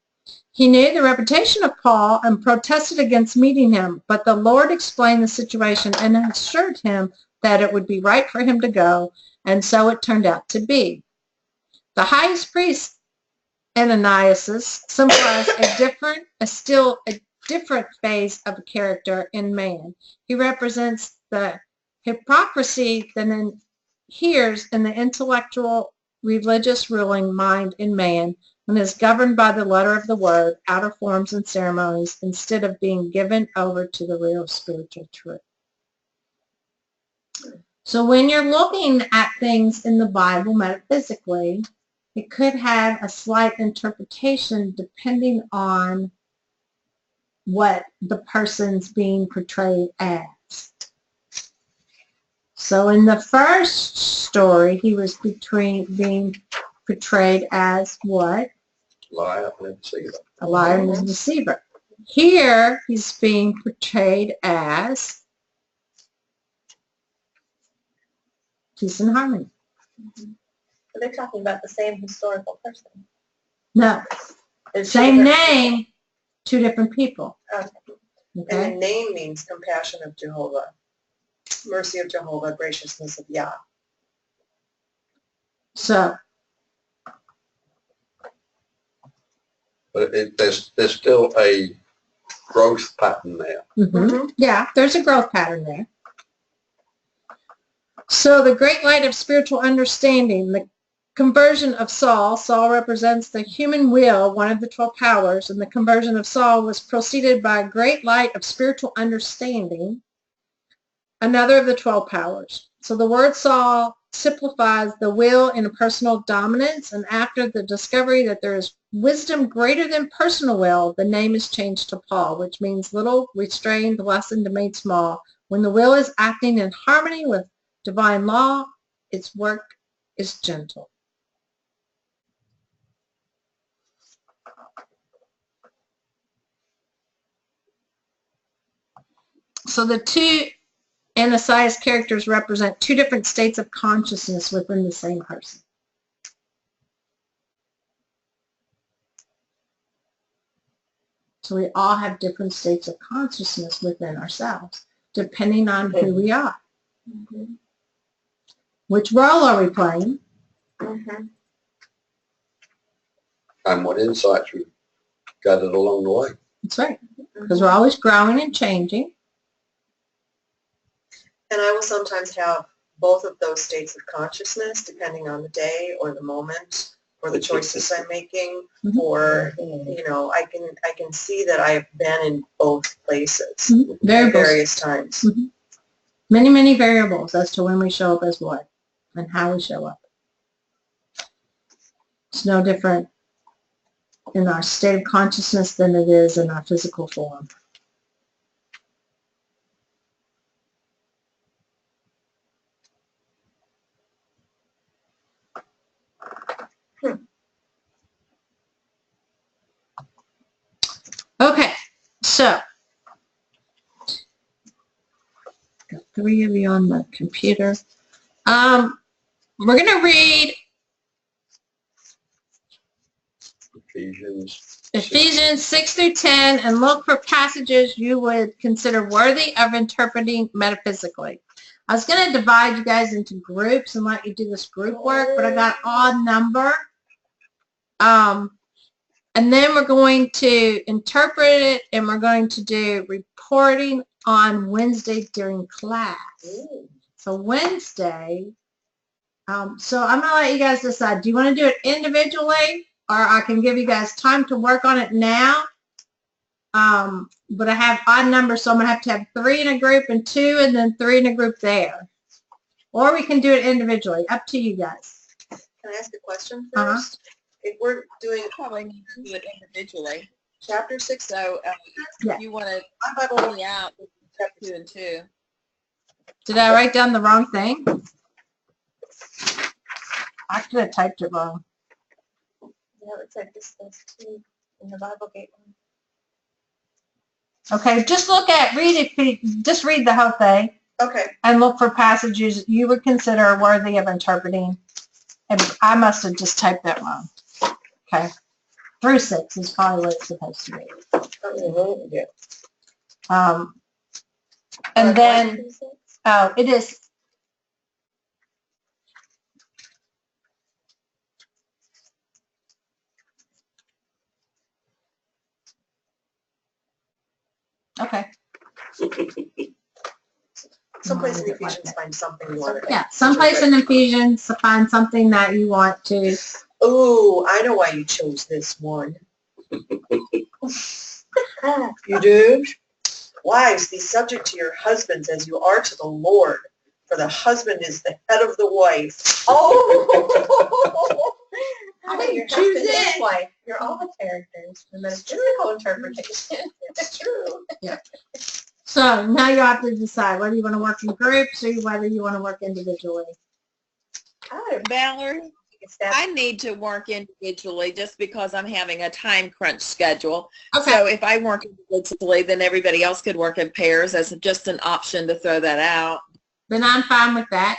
He knew the reputation of Paul and protested against meeting him, but the Lord explained the situation and assured him that it would be right for him to go, and so it turned out to be. The highest priest, Ananias, symbolized a still different phase of character in man. He represents the hypocrisy that inheres in the intellectual, religious ruling mind in man and is governed by the letter of the word, outer forms and ceremonies, instead of being given over to the real spiritual truth. So when you're looking at things in the Bible metaphysically, it could have a slight interpretation depending on what the person's being portrayed as. So in the first story, he was being portrayed as what? Liar and deceiver. A liar and a deceiver. Here, he's being portrayed as peace and harmony. But they're talking about the same historical person. No. Same name, two different people. Okay. Okay? And the name means compassion of Jehovah, mercy of Jehovah, graciousness of Yah. So, But there's still a growth pattern there. yeah, there's a growth pattern there. So the great light of spiritual understanding, the conversion of Saul represents the human will, one of the 12 powers, and the conversion of Saul was preceded by a great light of spiritual understanding, another of the 12 powers. So the word Saul simplifies the will in a personal dominance, and after the discovery that there is wisdom greater than personal will, the name is changed to Paul, which means little, restrained, lessened, made small. When the will is acting in harmony with divine law, its work is gentle. So the two Ananias characters represent two different states of consciousness within the same person. So we all have different states of consciousness within ourselves, depending on who we are. Which role are we playing? And what insights we've gathered along the way. That's right, because we're always growing and changing. And I will sometimes have both of those states of consciousness depending on the day or the moment or the choices I'm making, or you know, I can see that I've been in both places at various times. Many, many variables as to when we show up as what and how we show up. It's no different in our state of consciousness than it is in our physical form. Okay, so got 3 of you on the computer. We're going to read Ephesians 6 through 10, and look for passages you would consider worthy of interpreting metaphysically. I was going to divide you guys into groups and let you do this group work, but I got odd number. And then we're going to interpret it, and we're going to do reporting on Wednesday during class. So Wednesday, so I'm going to let you guys decide. Do you want to do it individually, or I can give you guys time to work on it now? But I have odd numbers, so I'm going to have 3 in a group and 2, and then 3 in a group there. Or we can do it individually. Up to you guys. Can I ask a question first? If we're doing Probably need to do it individually. chapter 6, So Yeah. you want to my Bible, me out with chapter 2 and 2. Did I write down the wrong thing? I could have typed it wrong. Yeah, it's like this, those two in the Bible gate one. Okay, just just read the whole thing okay, and look for passages you would consider worthy of interpreting. And I must have just typed that wrong. Okay. Through 6 is probably what it's supposed to be. And then, oh, it is. Okay. someplace in Ephesians find something you want to. Yeah, someplace in Ephesians to find something that you want to. Oh, I know why you chose this one. You do? Wives, be subject to your husbands as you are to the Lord, for the husband is the head of the wife. Oh! I Hey, didn't your choose husband it. is wife. You're all the characters. The metaphysical interpretation. It's true. So now you have to decide whether you want to work in groups or whether you want to work individually. Valerie, I need to work individually just because I'm having a time crunch schedule. Okay. So if I work individually, then everybody else could work in pairs as just an option to throw that out. Then I'm fine with that.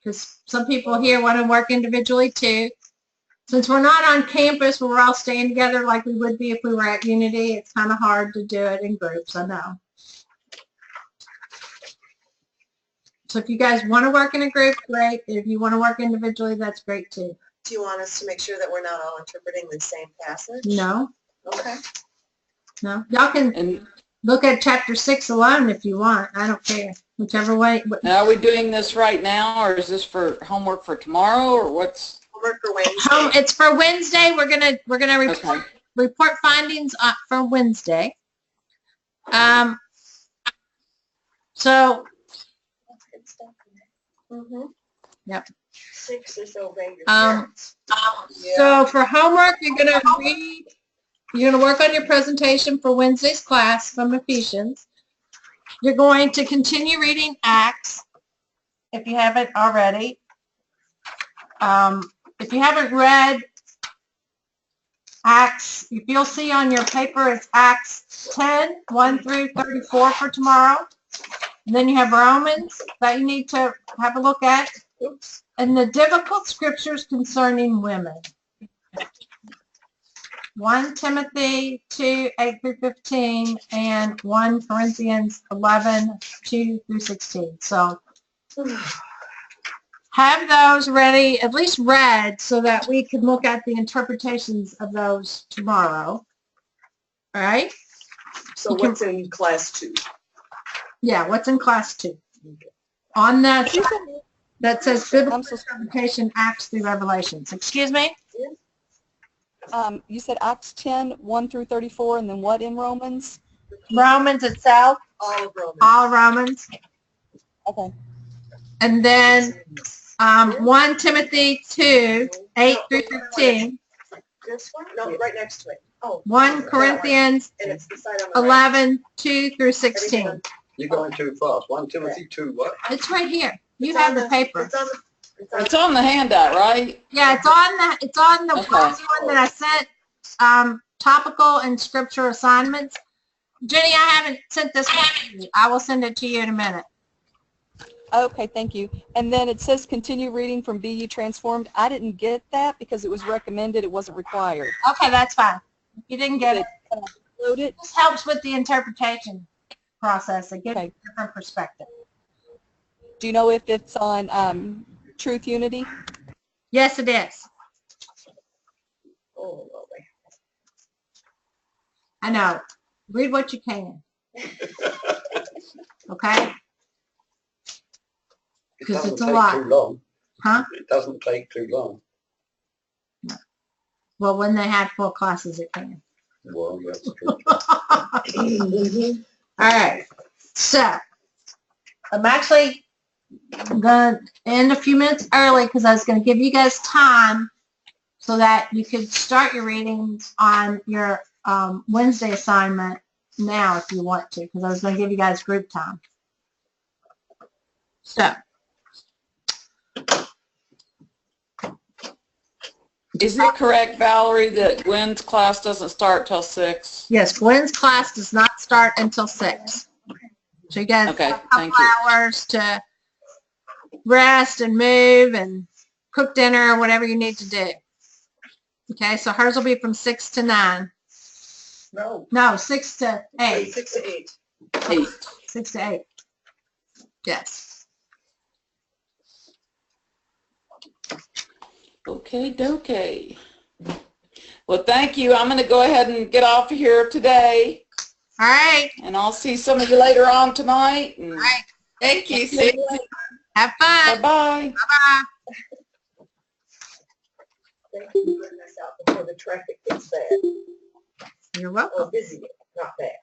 Because some people here want to work individually too. Since we're not on campus where we're all staying together like we would be if we were at Unity, it's kind of hard to do it in groups, I know. So if you guys want to work in a group, great. If you want to work individually, that's great too. Do you want us to make sure that we're not all interpreting the same passage? No, Okay. no. Y'all can And look at chapter 6 alone if you want. I don't care. Whichever way. now are we doing this right now, or is this for homework for tomorrow, or what's? Homework for Wednesday. It's for Wednesday. We're gonna Okay. report findings for Wednesday. So Yep. 6 is obey your Um, parents. so for homework, you're gonna work on your presentation for Wednesday's class from Ephesians. You're going to continue reading Acts if you haven't already. If you haven't read Acts, if you'll see on your paper, it's Acts 10, 1 through 34 for tomorrow. And then you have Romans that you need to have a look at. And the difficult scriptures concerning women. 1 Timothy 2, 8 through 15, and 1 Corinthians 11, 2 through 16. So have those ready, at least read, so that we can look at the interpretations of those tomorrow. All right? So what's in class 2? Yeah, what's in class 2? On that says biblical interpretation, Acts through Revelations. Excuse me? You said Acts 10, 1 through 34, and then what in Romans? Romans itself. All of Romans. All Romans. Okay. And then 1 Timothy 2, 8 through 15. This one? No, right next to it. Oh. 1 Corinthians And it's beside on the right. 11, 2 through 16. You're going too fast. 1 Timothy 2 what? It's right here. You It's have on the paper. It's on the. It's on the handout, right? Yeah, it's on the Okay. first one that I sent, topical and scripture assignments. Jenny, I haven't sent this one to you. I will send it to you in a minute. Okay, thank you. And then it says continue reading from Be Ye Transformed. I didn't get that because it was recommended. It wasn't required. Okay, that's fine. You didn't get it. Load it. This helps with the interpretation process. It gives Okay. a different perspective. Do you know if it's on Truth Unity? Yes, it is. Oh, lovely. I know. Read what you can. Okay? It 'Cause doesn't it's a take lot. too long. Huh? It doesn't take too long. Well, when they had full classes, it can. Well, that's true. All right. So, I'm actually going to end a few minutes early because I was going to give you guys time so that you could start your readings on your Wednesday assignment now if you want to, because I was going to give you guys group time. So, Is it correct, Valerie, that Gwen's class doesn't start till 6? yes, Gwen's class does not start until 6. So you guys Okay, have a thank couple you. hours to rest and move and cook dinner or whatever you need to do. Okay, so hers will be from 6 to 9. No, 6 to 8. 6 to 8. 8. 6 to 8. Yes. Okay, dokey. Well, thank you. I'm going to go ahead and get off of here today, All right. and I'll see some of you later on tonight. All right. Thank you. See you later. Have fun. Bye-bye. Bye-bye. Thank you for letting us out before the traffic gets bad. You're welcome. Or busy, not bad.